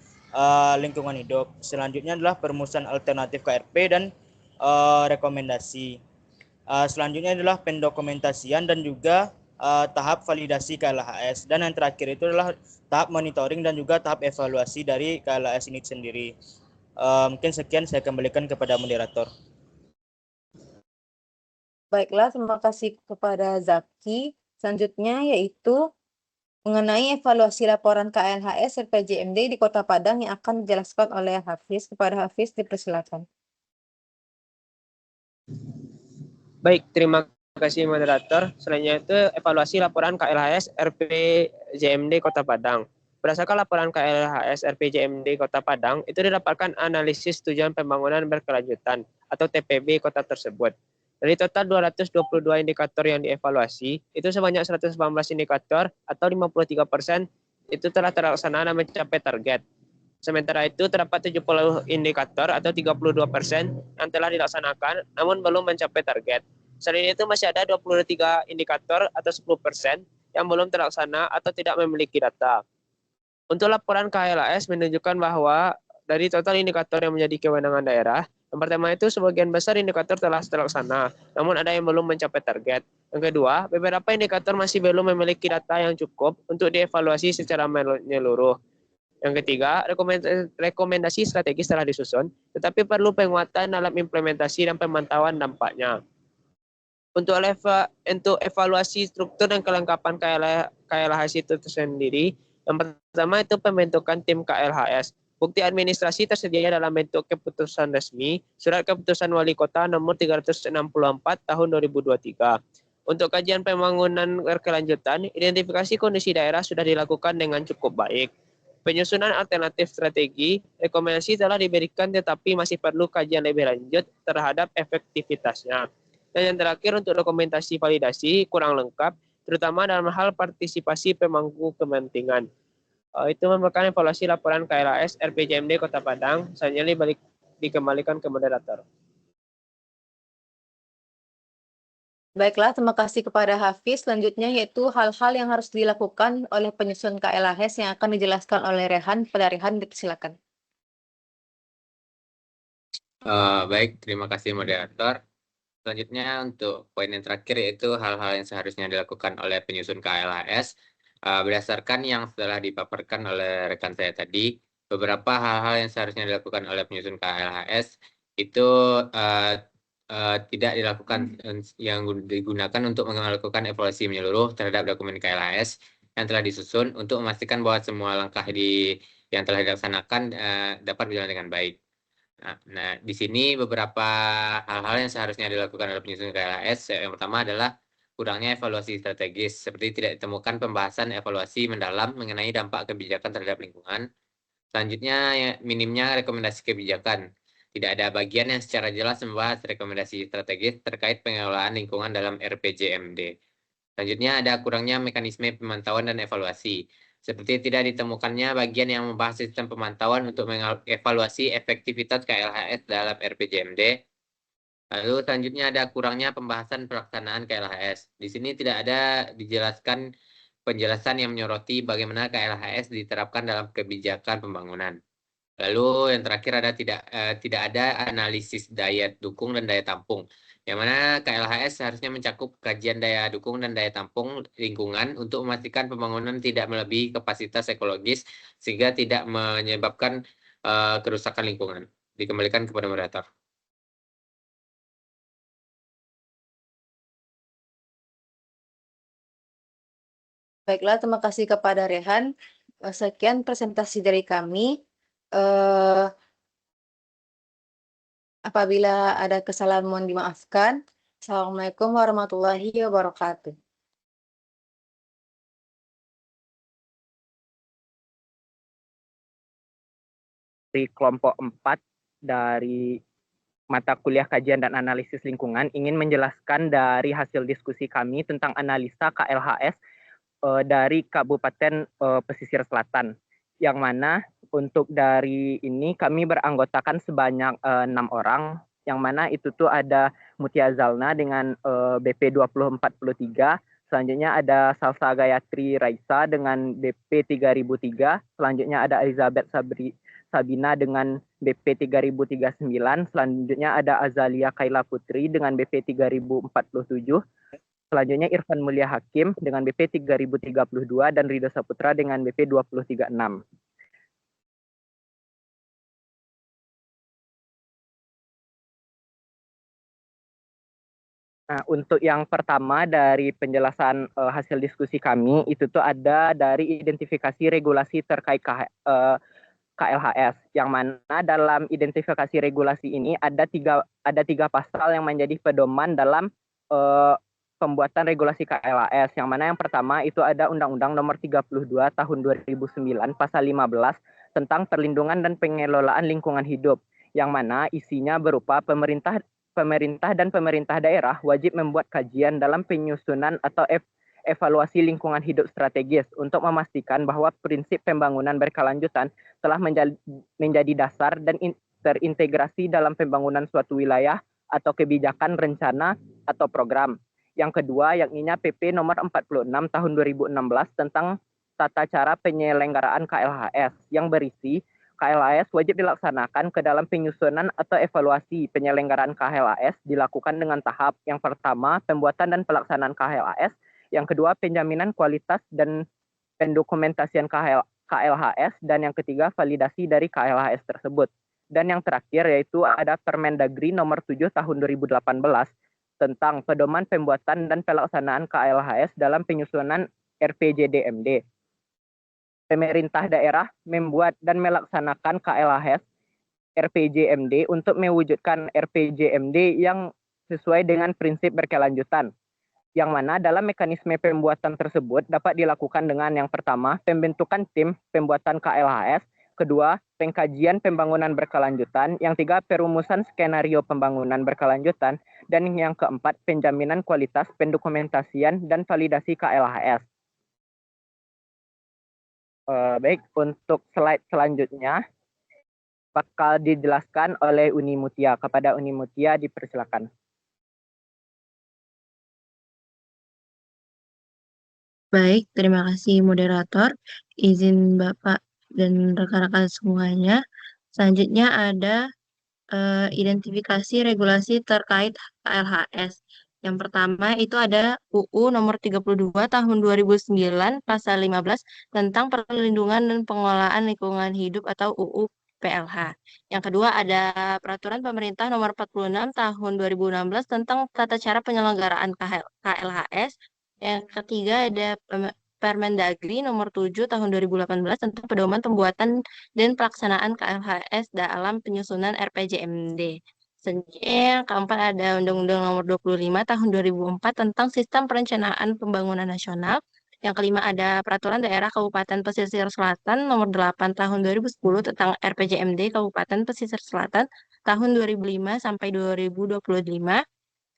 lingkungan hidup. Selanjutnya adalah perumusan alternatif KRP dan rekomendasi. Selanjutnya adalah pendokumentasian dan juga tahap validasi KLHS, dan yang terakhir itu adalah tahap monitoring dan juga tahap evaluasi dari KLHS ini sendiri. Mungkin sekian, saya kembalikan kepada moderator. Baiklah, terima kasih kepada Zaki. Selanjutnya yaitu mengenai evaluasi laporan KLHS RPJMD di Kota Padang yang akan dijelaskan oleh Hafiz. Kepada Hafiz dipersilakan. Baik, terima kasih moderator. Selanjutnya itu evaluasi laporan KLHS RPJMD Kota Padang. Berdasarkan laporan KLHS RPJMD Kota Padang, itu didapatkan analisis tujuan pembangunan berkelanjutan atau TPB kota tersebut. Dari total 222 indikator yang dievaluasi, itu sebanyak 119 indikator atau 53% itu telah terlaksana dan mencapai target. Sementara itu terdapat 70 indikator atau 32% yang telah dilaksanakan namun belum mencapai target. Selain itu masih ada 23 indikator atau 10% yang belum terlaksana atau tidak memiliki data. Untuk laporan KLHS menunjukkan bahwa dari total indikator yang menjadi kewenangan daerah, Yang pertama itu sebagian besar indikator telah terlaksana, namun ada yang belum mencapai target. Yang kedua, beberapa indikator masih belum memiliki data yang cukup untuk dievaluasi secara menyeluruh. Yang ketiga, rekomendasi strategis telah disusun, tetapi perlu penguatan dalam implementasi dan pemantauan dampaknya. Untuk evaluasi struktur dan kelengkapan KLHS itu tersendiri, yang pertama itu pembentukan tim KLHS. Bukti administrasi tersedia dalam bentuk keputusan resmi, Surat Keputusan Wali Kota nomor 364 tahun 2023. Untuk kajian pembangunan berkelanjutan, identifikasi kondisi daerah sudah dilakukan dengan cukup baik. Penyusunan alternatif strategi, rekomendasi telah diberikan tetapi masih perlu kajian lebih lanjut terhadap efektivitasnya. Dan yang terakhir untuk dokumentasi validasi kurang lengkap, terutama dalam hal partisipasi pemangku kepentingan. Itu merupakan evaluasi laporan KLHS RPJMD Kota Padang. Selanjutnya dikembalikan ke moderator. Baiklah, terima kasih kepada Hafiz. Selanjutnya yaitu hal-hal yang harus dilakukan oleh penyusun KLHS yang akan dijelaskan oleh Rehan. Pada Rehan, silakan. Baik, terima kasih moderator. Selanjutnya untuk poin yang terakhir yaitu hal-hal yang seharusnya dilakukan oleh penyusun KLHS. Berdasarkan yang telah dipaparkan oleh rekan saya tadi, beberapa hal-hal yang seharusnya dilakukan oleh penyusun KLHS itu tidak dilakukan yang digunakan untuk melakukan evaluasi menyeluruh terhadap dokumen KLHS yang telah disusun untuk memastikan bahwa semua langkah yang telah dilaksanakan dapat berjalan dengan baik. Nah, di sini beberapa hal-hal yang seharusnya dilakukan oleh penyusun KLHS. Yang pertama adalah kurangnya evaluasi strategis, seperti tidak ditemukan pembahasan evaluasi mendalam mengenai dampak kebijakan terhadap lingkungan. Selanjutnya, minimnya rekomendasi kebijakan. Tidak ada bagian yang secara jelas membahas rekomendasi strategis terkait pengelolaan lingkungan dalam RPJMD. Selanjutnya, ada kurangnya mekanisme pemantauan dan evaluasi, seperti tidak ditemukannya bagian yang membahas sistem pemantauan untuk mengevaluasi efektivitas KLHS dalam RPJMD. Lalu selanjutnya ada kurangnya pembahasan pelaksanaan KLHS. Di sini tidak ada dijelaskan penjelasan yang menyoroti bagaimana KLHS diterapkan dalam kebijakan pembangunan. Lalu yang terakhir ada tidak ada analisis daya dukung dan daya tampung, yang mana KLHS seharusnya mencakup kajian daya dukung dan daya tampung lingkungan untuk memastikan pembangunan tidak melebihi kapasitas ekologis sehingga tidak menyebabkan kerusakan lingkungan. Dikembalikan kepada moderator. Baiklah, terima kasih kepada Rehan. Sekian presentasi dari kami. Apabila ada kesalahan mohon dimaafkan. Assalamualaikum warahmatullahi wabarakatuh. Di kelompok 4 dari mata kuliah kajian dan analisis lingkungan ingin menjelaskan dari hasil diskusi kami tentang analisa KLHS dari Kabupaten Pesisir Selatan, yang mana untuk dari ini kami beranggotakan sebanyak 6 orang, yang mana itu tuh ada Mutia Zalna dengan BP 2043, selanjutnya ada Salsa Gayatri Raisa dengan BP 3003, selanjutnya ada Elizabeth Sabina dengan BP 3039, selanjutnya ada Azalia Kaila Putri dengan BP 3047, selanjutnya Irfan Mulia Hakim dengan BP 3032 dan Ridho Saputra dengan BP 2036. Nah, untuk yang pertama dari penjelasan hasil diskusi kami itu tuh ada dari identifikasi regulasi terkait KLHS, yang mana dalam identifikasi regulasi ini ada tiga pasal yang menjadi pedoman dalam pembuatan regulasi KLHS, yang mana yang pertama itu ada Undang-Undang Nomor 32 Tahun 2009 Pasal 15 tentang perlindungan dan pengelolaan lingkungan hidup, yang mana isinya berupa pemerintah dan pemerintah daerah wajib membuat kajian dalam penyusunan atau evaluasi lingkungan hidup strategis untuk memastikan bahwa prinsip pembangunan berkelanjutan telah menjadi dasar dan terintegrasi dalam pembangunan suatu wilayah atau kebijakan rencana atau program. Yang kedua, yakninya PP nomor 46 tahun 2016 tentang tata cara penyelenggaraan KLHS yang berisi KLHS wajib dilaksanakan ke dalam penyusunan atau evaluasi penyelenggaraan KLHS dilakukan dengan tahap. Yang pertama, pembuatan dan pelaksanaan KLHS. Yang kedua, penjaminan kualitas dan pendokumentasian KLHS. Dan yang ketiga, validasi dari KLHS tersebut. Dan yang terakhir yaitu ada Permendagri nomor 7 tahun 2018 tentang pedoman pembuatan dan pelaksanaan KLHS dalam penyusunan RPJMD. Pemerintah daerah membuat dan melaksanakan KLHS RPJMD untuk mewujudkan RPJMD yang sesuai dengan prinsip berkelanjutan, yang mana dalam mekanisme pembuatan tersebut dapat dilakukan dengan yang pertama, pembentukan tim pembuatan KLHS, kedua, pengkajian pembangunan berkelanjutan, yang tiga, perumusan skenario pembangunan berkelanjutan, dan yang keempat, penjaminan kualitas pendokumentasian dan validasi KLHS. Baik, untuk slide selanjutnya bakal dijelaskan oleh Uni Mutia. Kepada Uni Mutia dipersilakan. Baik, terima kasih moderator. Izin Bapak dan rekan-rekan semuanya. Selanjutnya ada identifikasi regulasi terkait KLHS. Yang pertama itu ada UU nomor 32 tahun 2009 pasal 15 tentang perlindungan dan pengelolaan lingkungan hidup atau UU PLH. Yang kedua ada peraturan pemerintah nomor 46 tahun 2016 tentang tata cara penyelenggaraan KLHS. Yang ketiga ada Permendagri nomor 7 tahun 2018 tentang pedoman pembuatan dan pelaksanaan KLHS dalam penyusunan RPJMD. Selanjutnya yang keempat ada Undang-Undang nomor 25 tahun 2004 tentang Sistem Perencanaan Pembangunan Nasional. Yang kelima ada Peraturan Daerah Kabupaten Pesisir Selatan nomor 8 tahun 2010 tentang RPJMD Kabupaten Pesisir Selatan tahun 2005 sampai 2025.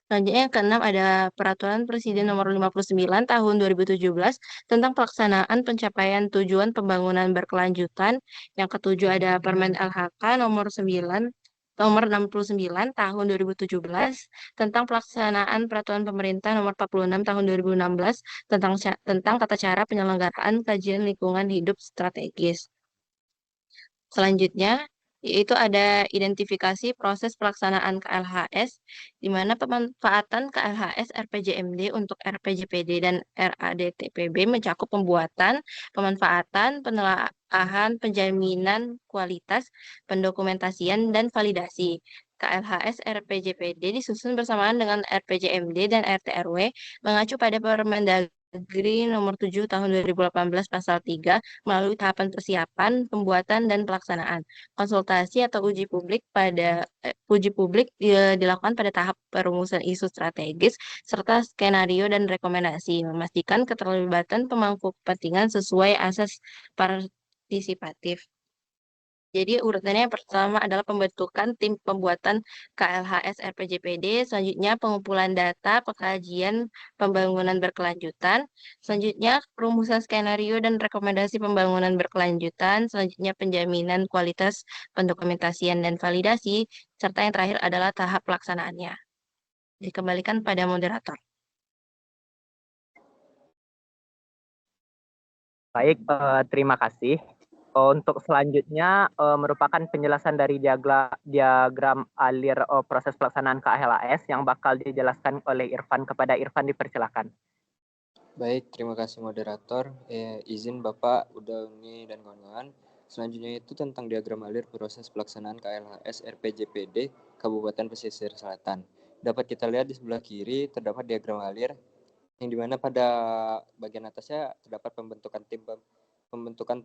Selanjutnya yang keenam ada Peraturan Presiden nomor 59 tahun 2017 tentang pelaksanaan pencapaian tujuan pembangunan berkelanjutan. Yang ketujuh ada Permen LHK nomor 69 tahun 2017 tentang pelaksanaan peraturan pemerintah nomor 46 tahun 2016 tentang tata cara penyelenggaraan kajian lingkungan hidup strategis. Selanjutnya yaitu ada identifikasi proses pelaksanaan KLHS, di mana pemanfaatan KLHS RPJMD untuk RPJPD dan RADTPB mencakup pembuatan, pemanfaatan, penelaahan, penjaminan kualitas, pendokumentasian, dan validasi. KLHS RPJPD disusun bersamaan dengan RPJMD dan RTRW mengacu pada Permendagri nomor 7 tahun 2018 pasal 3 melalui tahapan persiapan, pembuatan, dan pelaksanaan. Konsultasi atau uji publik dilakukan pada tahap perumusan isu strategis serta skenario dan rekomendasi, memastikan keterlibatan pemangku kepentingan sesuai asas partisipatif. Jadi urutannya yang pertama adalah pembentukan tim pembuatan KLHS RPJPD, selanjutnya pengumpulan data, pengkajian pembangunan berkelanjutan, selanjutnya perumusan skenario dan rekomendasi pembangunan berkelanjutan, selanjutnya penjaminan kualitas pendokumentasian dan validasi, serta yang terakhir adalah tahap pelaksanaannya. Dikembalikan pada moderator. Baik, terima kasih. Untuk selanjutnya merupakan penjelasan dari diagram alir proses pelaksanaan KLHS yang bakal dijelaskan oleh Irfan. Kepada Irfan dipersilakan. Baik, terima kasih moderator. Izin Bapak, Uni dan kawan-kawan. Selanjutnya itu tentang diagram alir proses pelaksanaan KLHS RPJPD Kabupaten Pesisir Selatan. Dapat kita lihat di sebelah kiri terdapat diagram alir yang dimana pada bagian atasnya terdapat pembentukan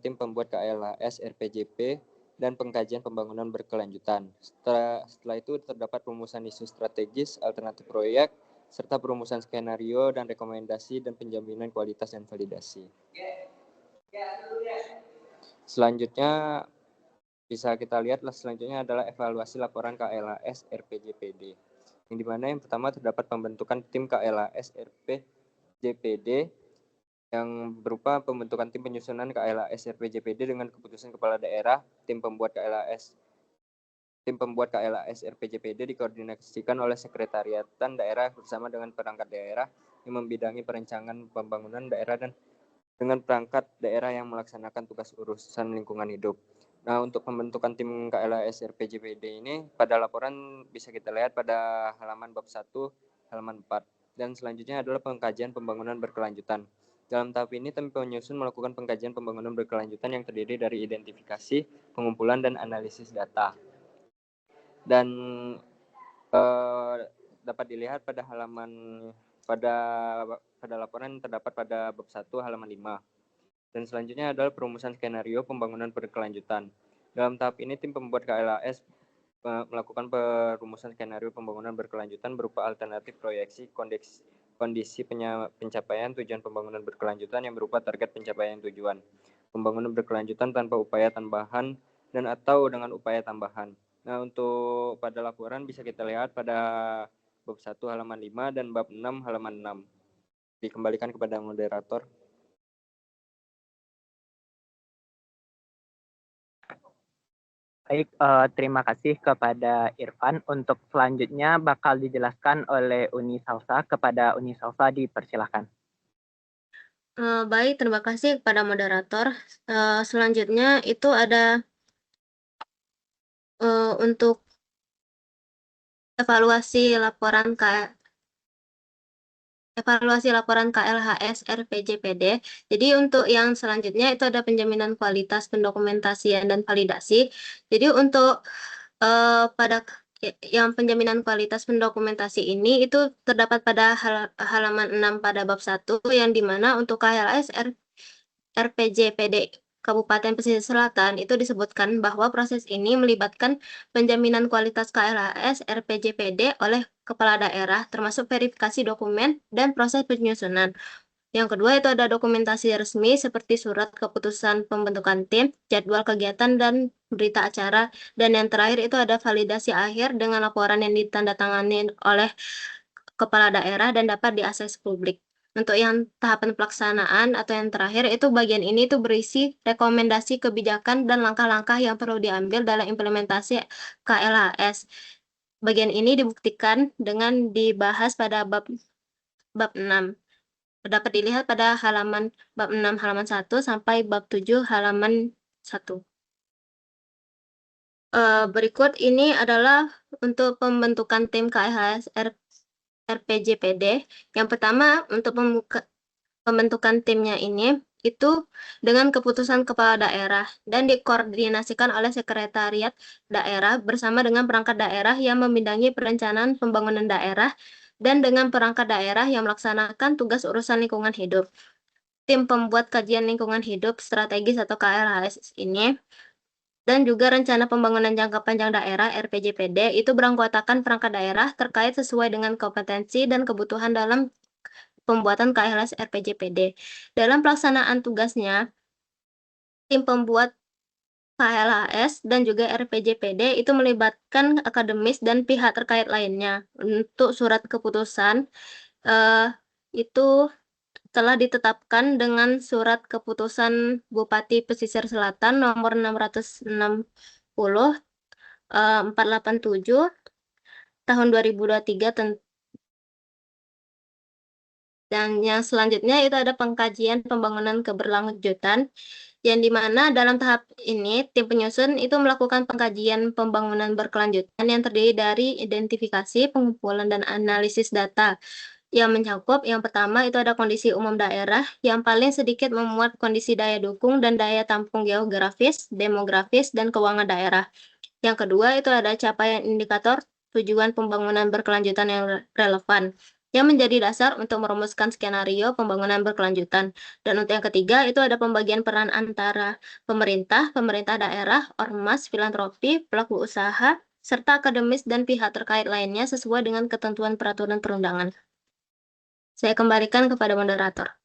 tim pembuat KLHS RPJP dan pengkajian pembangunan berkelanjutan. Setelah itu terdapat rumusan isu strategis, alternatif proyek, serta perumusan skenario dan rekomendasi dan penjaminan kualitas dan validasi. Selanjutnya bisa kita lihat selanjutnya adalah evaluasi laporan KLHS RPJPD. Yang dimana yang pertama terdapat pembentukan tim KLHS RPJPD yang berupa pembentukan tim penyusunan KLHS RPJPD dengan keputusan kepala daerah. Tim pembuat KLHS RPJPD dikoordinasikan oleh sekretariatan daerah bersama dengan perangkat daerah yang membidangi perencanaan pembangunan daerah dan dengan perangkat daerah yang melaksanakan tugas urusan lingkungan hidup. Nah, untuk pembentukan tim KLHS RPJPD ini pada laporan bisa kita lihat pada halaman bab 1, halaman 4. Dan selanjutnya adalah pengkajian pembangunan berkelanjutan. Dalam tahap ini, tim penyusun melakukan pengkajian pembangunan berkelanjutan yang terdiri dari identifikasi, pengumpulan, dan analisis data. Dan dapat dilihat pada halaman pada laporan terdapat pada bab 1 halaman 5. Dan selanjutnya adalah perumusan skenario pembangunan berkelanjutan. Dalam tahap ini, tim pembuat KLHS melakukan perumusan skenario pembangunan berkelanjutan berupa alternatif proyeksi kondisi pencapaian tujuan pembangunan berkelanjutan yang berupa target pencapaian tujuan pembangunan berkelanjutan tanpa upaya tambahan dan atau dengan upaya tambahan. Nah, untuk pada laporan bisa kita lihat pada bab 1 halaman 5 dan bab 6 halaman 6. Dikembalikan kepada moderator. Baik, terima kasih kepada Irfan. Untuk selanjutnya bakal dijelaskan oleh Uni Salsa. Kepada Uni Salsa dipersilakan. Baik, terima kasih kepada moderator. Selanjutnya itu ada untuk evaluasi laporan KLHS RPJPD. Jadi untuk yang selanjutnya itu ada penjaminan kualitas pendokumentasian dan validasi. Jadi untuk pada yang penjaminan kualitas pendokumentasi ini itu terdapat pada halaman 6 pada bab 1 yang dimana untuk KLHS RPJPD Kabupaten Pesisir Selatan itu disebutkan bahwa proses ini melibatkan penjaminan kualitas KLHS RPJPD oleh kepala daerah termasuk verifikasi dokumen dan proses penyusunan. Yang kedua itu ada dokumentasi resmi seperti surat keputusan pembentukan tim, jadwal kegiatan dan berita acara, dan yang terakhir itu ada validasi akhir dengan laporan yang ditandatangani oleh kepala daerah dan dapat diakses publik. Untuk yang tahapan pelaksanaan atau yang terakhir itu bagian ini itu berisi rekomendasi kebijakan dan langkah-langkah yang perlu diambil dalam implementasi KLHS. Bagian ini dibuktikan dengan dibahas pada bab 6. Dapat dilihat pada halaman bab 6 halaman 1 sampai bab 7 halaman 1. Berikut ini adalah untuk pembentukan tim KLHS RPJPD. Yang pertama untuk pembentukan timnya ini itu dengan keputusan kepala daerah dan dikoordinasikan oleh sekretariat daerah bersama dengan perangkat daerah yang membidangi perencanaan pembangunan daerah dan dengan perangkat daerah yang melaksanakan tugas urusan lingkungan hidup. Tim pembuat kajian lingkungan hidup strategis atau KLHS ini dan juga rencana pembangunan jangka panjang daerah RPJPD itu beranggotakan perangkat daerah terkait sesuai dengan kompetensi dan kebutuhan dalam pembuatan KLHS RPJPD. Dalam pelaksanaan tugasnya, tim pembuat KLHS dan juga RPJPD itu melibatkan akademis dan pihak terkait lainnya. Untuk surat keputusan itu telah ditetapkan dengan surat keputusan Bupati Pesisir Selatan nomor 660 487 tahun 2023 dan yang selanjutnya itu ada pengkajian pembangunan keberlanjutan yang dimana dalam tahap ini tim penyusun itu melakukan pengkajian pembangunan berkelanjutan yang terdiri dari identifikasi, pengumpulan, dan analisis data yang mencakup yang pertama itu ada kondisi umum daerah yang paling sedikit memuat kondisi daya dukung dan daya tampung geografis, demografis, dan keuangan daerah. Yang kedua itu ada capaian indikator tujuan pembangunan berkelanjutan yang relevan yang menjadi dasar untuk merumuskan skenario pembangunan berkelanjutan. Dan untuk yang ketiga itu ada pembagian peran antara pemerintah daerah, ormas, filantropi, pelaku usaha, serta akademis dan pihak terkait lainnya sesuai dengan ketentuan peraturan perundangan. Saya kembalikan kepada moderator.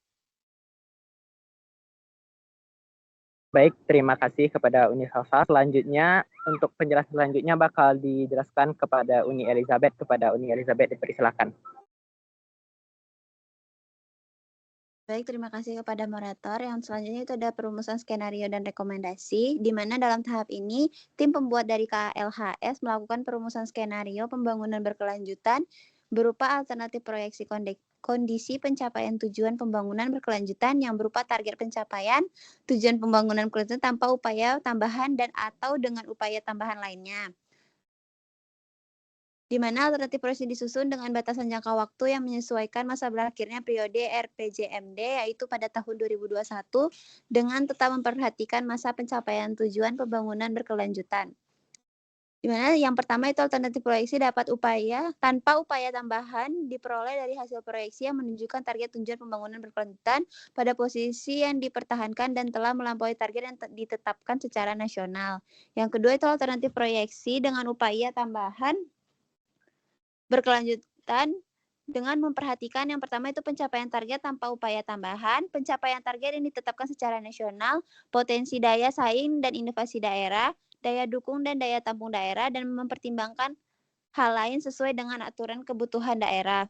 Baik, terima kasih kepada Uni Salsa. Selanjutnya, untuk penjelasan selanjutnya bakal dijelaskan kepada Uni Elizabeth. Kepada Uni Elizabeth, dipersilakan. Baik, terima kasih kepada moderator. Yang selanjutnya itu ada perumusan skenario dan rekomendasi, di mana dalam tahap ini, tim pembuat dari KLHS melakukan perumusan skenario pembangunan berkelanjutan berupa alternatif proyeksi kondisi pencapaian tujuan pembangunan berkelanjutan yang berupa target pencapaian tujuan pembangunan berkelanjutan tanpa upaya tambahan dan atau dengan upaya tambahan lainnya. Di mana alternatif proyeksi disusun dengan batasan jangka waktu yang menyesuaikan masa berakhirnya periode RPJMD yaitu pada tahun 2021 dengan tetap memperhatikan masa pencapaian tujuan pembangunan berkelanjutan. Di mana yang pertama itu alternatif proyeksi dapat tanpa upaya tambahan diperoleh dari hasil proyeksi yang menunjukkan target tujuan pembangunan berkelanjutan pada posisi yang dipertahankan dan telah melampaui target yang ditetapkan secara nasional. Yang kedua itu alternatif proyeksi dengan upaya tambahan berkelanjutan dengan memperhatikan yang pertama itu pencapaian target tanpa upaya tambahan, pencapaian target yang ditetapkan secara nasional, potensi daya saing dan inovasi daerah, daya dukung dan daya tampung daerah, dan mempertimbangkan hal lain sesuai dengan aturan kebutuhan daerah.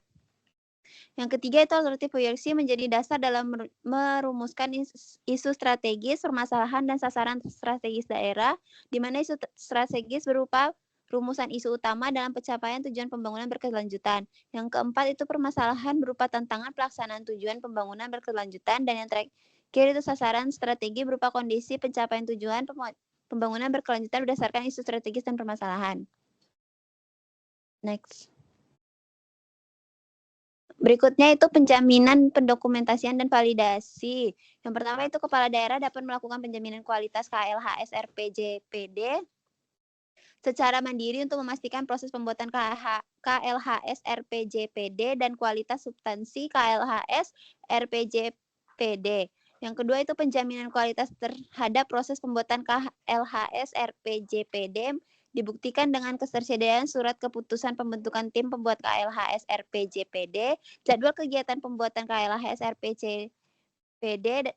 Yang ketiga itu alternatif proyeksi menjadi dasar dalam merumuskan isu strategis, permasalahan, dan sasaran strategis daerah, di mana isu strategis berupa rumusan isu utama dalam pencapaian tujuan pembangunan berkelanjutan. Yang keempat itu permasalahan berupa tantangan pelaksanaan tujuan pembangunan berkelanjutan, dan yang terakhir itu sasaran strategi berupa kondisi pencapaian tujuan pembangunan berkelanjutan berdasarkan isu strategis dan permasalahan. Next. Berikutnya itu penjaminan pendokumentasian dan validasi. Yang pertama itu kepala daerah dapat melakukan penjaminan kualitas KLHS RPJPD secara mandiri untuk memastikan proses pembuatan KLHS RPJPD dan kualitas substansi KLHS RPJPD. Yang kedua itu penjaminan kualitas terhadap proses pembuatan KLHS RPJPD dibuktikan dengan ketersediaan surat keputusan pembentukan tim pembuat KLHS RPJPD, jadwal kegiatan pembuatan KLHS RPJPD,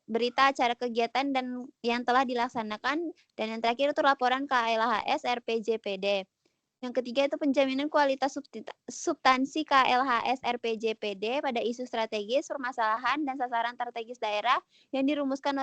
berita acara kegiatan dan yang telah dilaksanakan, dan yang terakhir itu laporan KLHS RPJPD. Yang ketiga itu penjaminan kualitas substansi KLHS RPJPD pada isu strategis, permasalahan, dan sasaran strategis daerah yang dirumuskan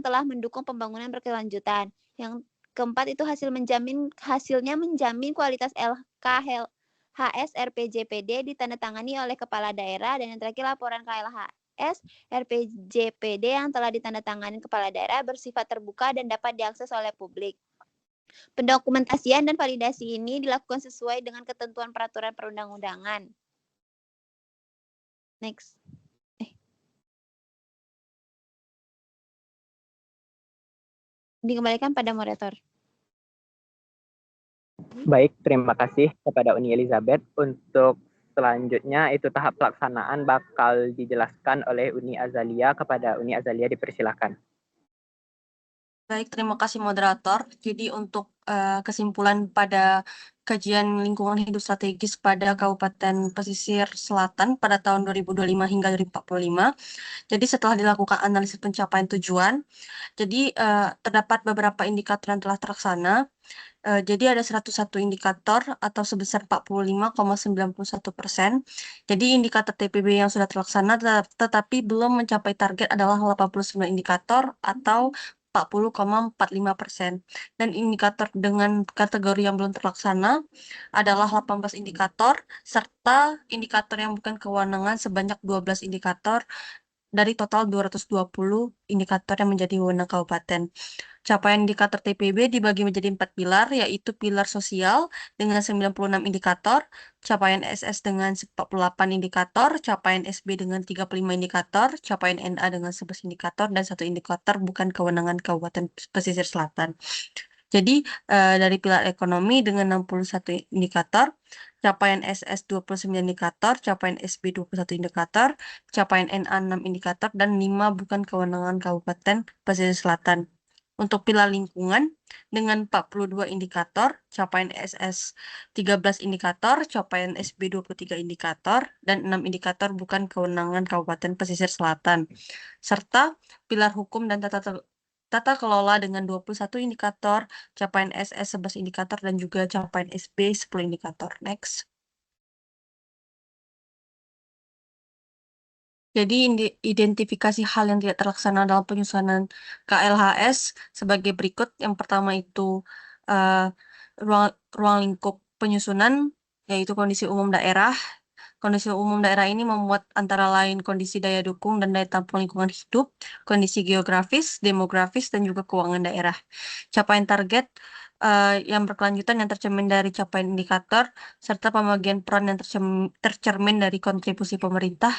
telah mendukung pembangunan berkelanjutan. Yang keempat itu hasilnya menjamin kualitas KLHS RPJPD ditandatangani oleh kepala daerah, dan yang terakhir laporan KLHS RPJPD yang telah ditandatangani kepala daerah bersifat terbuka dan dapat diakses oleh publik. Pendokumentasian dan validasi ini dilakukan sesuai dengan ketentuan peraturan perundang-undangan. Next. Dikembalikan pada moderator. Baik, terima kasih kepada Uni Elizabeth. Untuk selanjutnya itu tahap pelaksanaan bakal dijelaskan oleh Uni Azalia. Kepada Uni Azalia dipersilakan. Baik, terima kasih moderator. Jadi untuk kesimpulan pada kajian lingkungan hidup strategis pada Kabupaten Pesisir Selatan pada tahun 2025 hingga 2045. Jadi setelah dilakukan analisis pencapaian tujuan, jadi terdapat beberapa indikator yang telah terlaksana. Jadi ada 101 indikator atau sebesar 45,91%. Jadi indikator TPB yang sudah terlaksana tetapi belum mencapai target adalah 89 indikator atau 40,45%. Dan indikator dengan kategori yang belum terlaksana adalah 18 indikator, serta indikator yang bukan kewenangan sebanyak 12 indikator dari total 220 indikator yang menjadi wewenang kabupaten. Capaian indikator TPB dibagi menjadi 4 pilar, yaitu pilar sosial dengan 96 indikator, capaian SS dengan 48 indikator, capaian SB dengan 35 indikator, capaian NA dengan 11 indikator, dan 1 indikator bukan kewenangan Kabupaten Pesisir Selatan. Jadi dari pilar ekonomi dengan 61 indikator, capaian SS 29 indikator, capaian SB 21 indikator, capaian NA 6 indikator, dan 5 bukan kewenangan Kabupaten Pesisir Selatan. Untuk pilar lingkungan dengan 42 indikator, capaian SS 13 indikator, capaian SB 23 indikator, dan 6 indikator bukan kewenangan Kabupaten Pesisir Selatan. Serta pilar hukum dan tata kelola dengan 21 indikator, capaian SS 11 indikator, dan juga capaian SB 10 indikator. Next. Jadi identifikasi hal yang tidak terlaksana dalam penyusunan KLHS sebagai berikut. Yang pertama itu ruang lingkup penyusunan yaitu kondisi umum daerah. Kondisi umum daerah ini memuat antara lain kondisi daya dukung dan daya tampung lingkungan hidup, kondisi geografis, demografis, dan juga keuangan daerah. Capaian target yang berkelanjutan yang tercermin dari capaian indikator, serta pembagian peran yang tercermin dari kontribusi pemerintah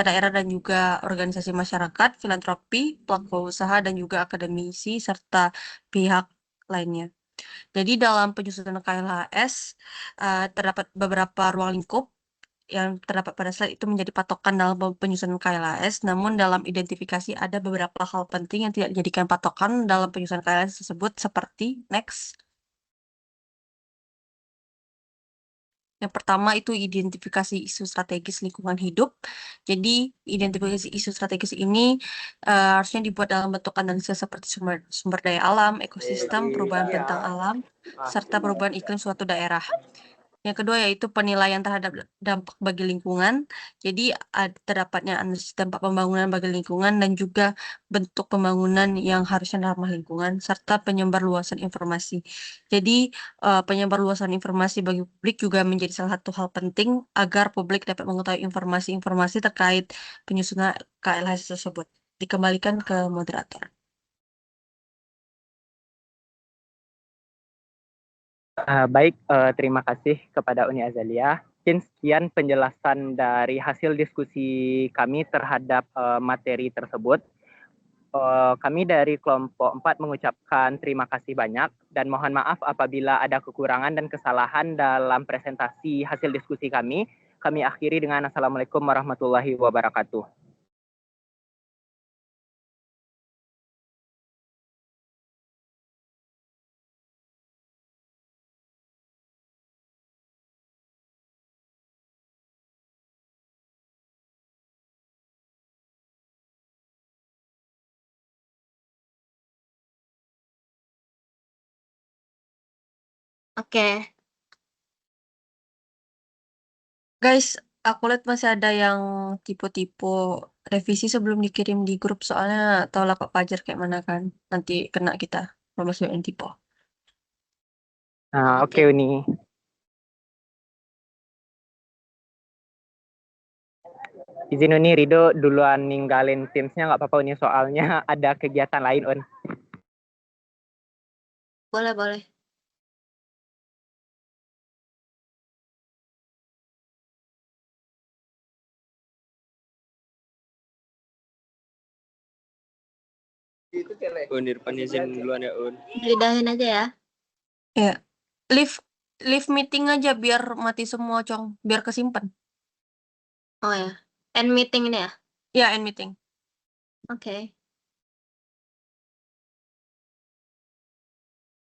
daerah dan juga organisasi masyarakat, filantropi, pelaku usaha, dan juga akademisi, serta pihak lainnya. Jadi dalam penyusunan KLHS terdapat beberapa ruang lingkup yang terdapat pada slide itu menjadi patokan dalam penyusunan KLHS, namun dalam identifikasi ada beberapa hal penting yang tidak dijadikan patokan dalam penyusunan KLHS tersebut seperti next. Yang pertama itu identifikasi isu strategis lingkungan hidup. Jadi identifikasi isu strategis ini harusnya dibuat dalam bentuk analisis seperti sumber daya alam, ekosistem, perubahan bentang alam, serta perubahan iklim suatu daerah. Yang kedua yaitu penilaian terhadap dampak bagi lingkungan. Jadi terdapatnya analisis dampak pembangunan bagi lingkungan dan juga bentuk pembangunan yang harusnya ramah lingkungan serta penyebar luasan informasi. Jadi penyebar luasan informasi bagi publik juga menjadi salah satu hal penting agar publik dapat mengetahui informasi-informasi terkait penyusunan KLHS tersebut. Dikembalikan ke moderator. Baik, terima kasih kepada Uni Azalia. Mungkin sekian penjelasan dari hasil diskusi kami terhadap materi tersebut. Kami dari kelompok 4 mengucapkan terima kasih banyak dan mohon maaf apabila ada kekurangan dan kesalahan dalam presentasi hasil diskusi kami. Kami akhiri dengan Assalamualaikum warahmatullahi wabarakatuh. Oke. Guys, aku lihat masih ada yang tipe-tipe revisi sebelum dikirim di grup soalnya tau lah Kak Fajar kayak mana kan. Nanti kena kita kalau masih yang tipe. Oke, Uni. Izin Uni, Rido duluan ninggalin Teams-nya nggak apa-apa Uni, soalnya ada kegiatan lain Un. Boleh, boleh. Un, Irfan izin duluan ya Un. Lidahin aja ya. Ya, leave meeting aja biar mati semua, Cong. Biar kesimpan. Oh ya, end meeting ini ya? Ya, end meeting. Oke.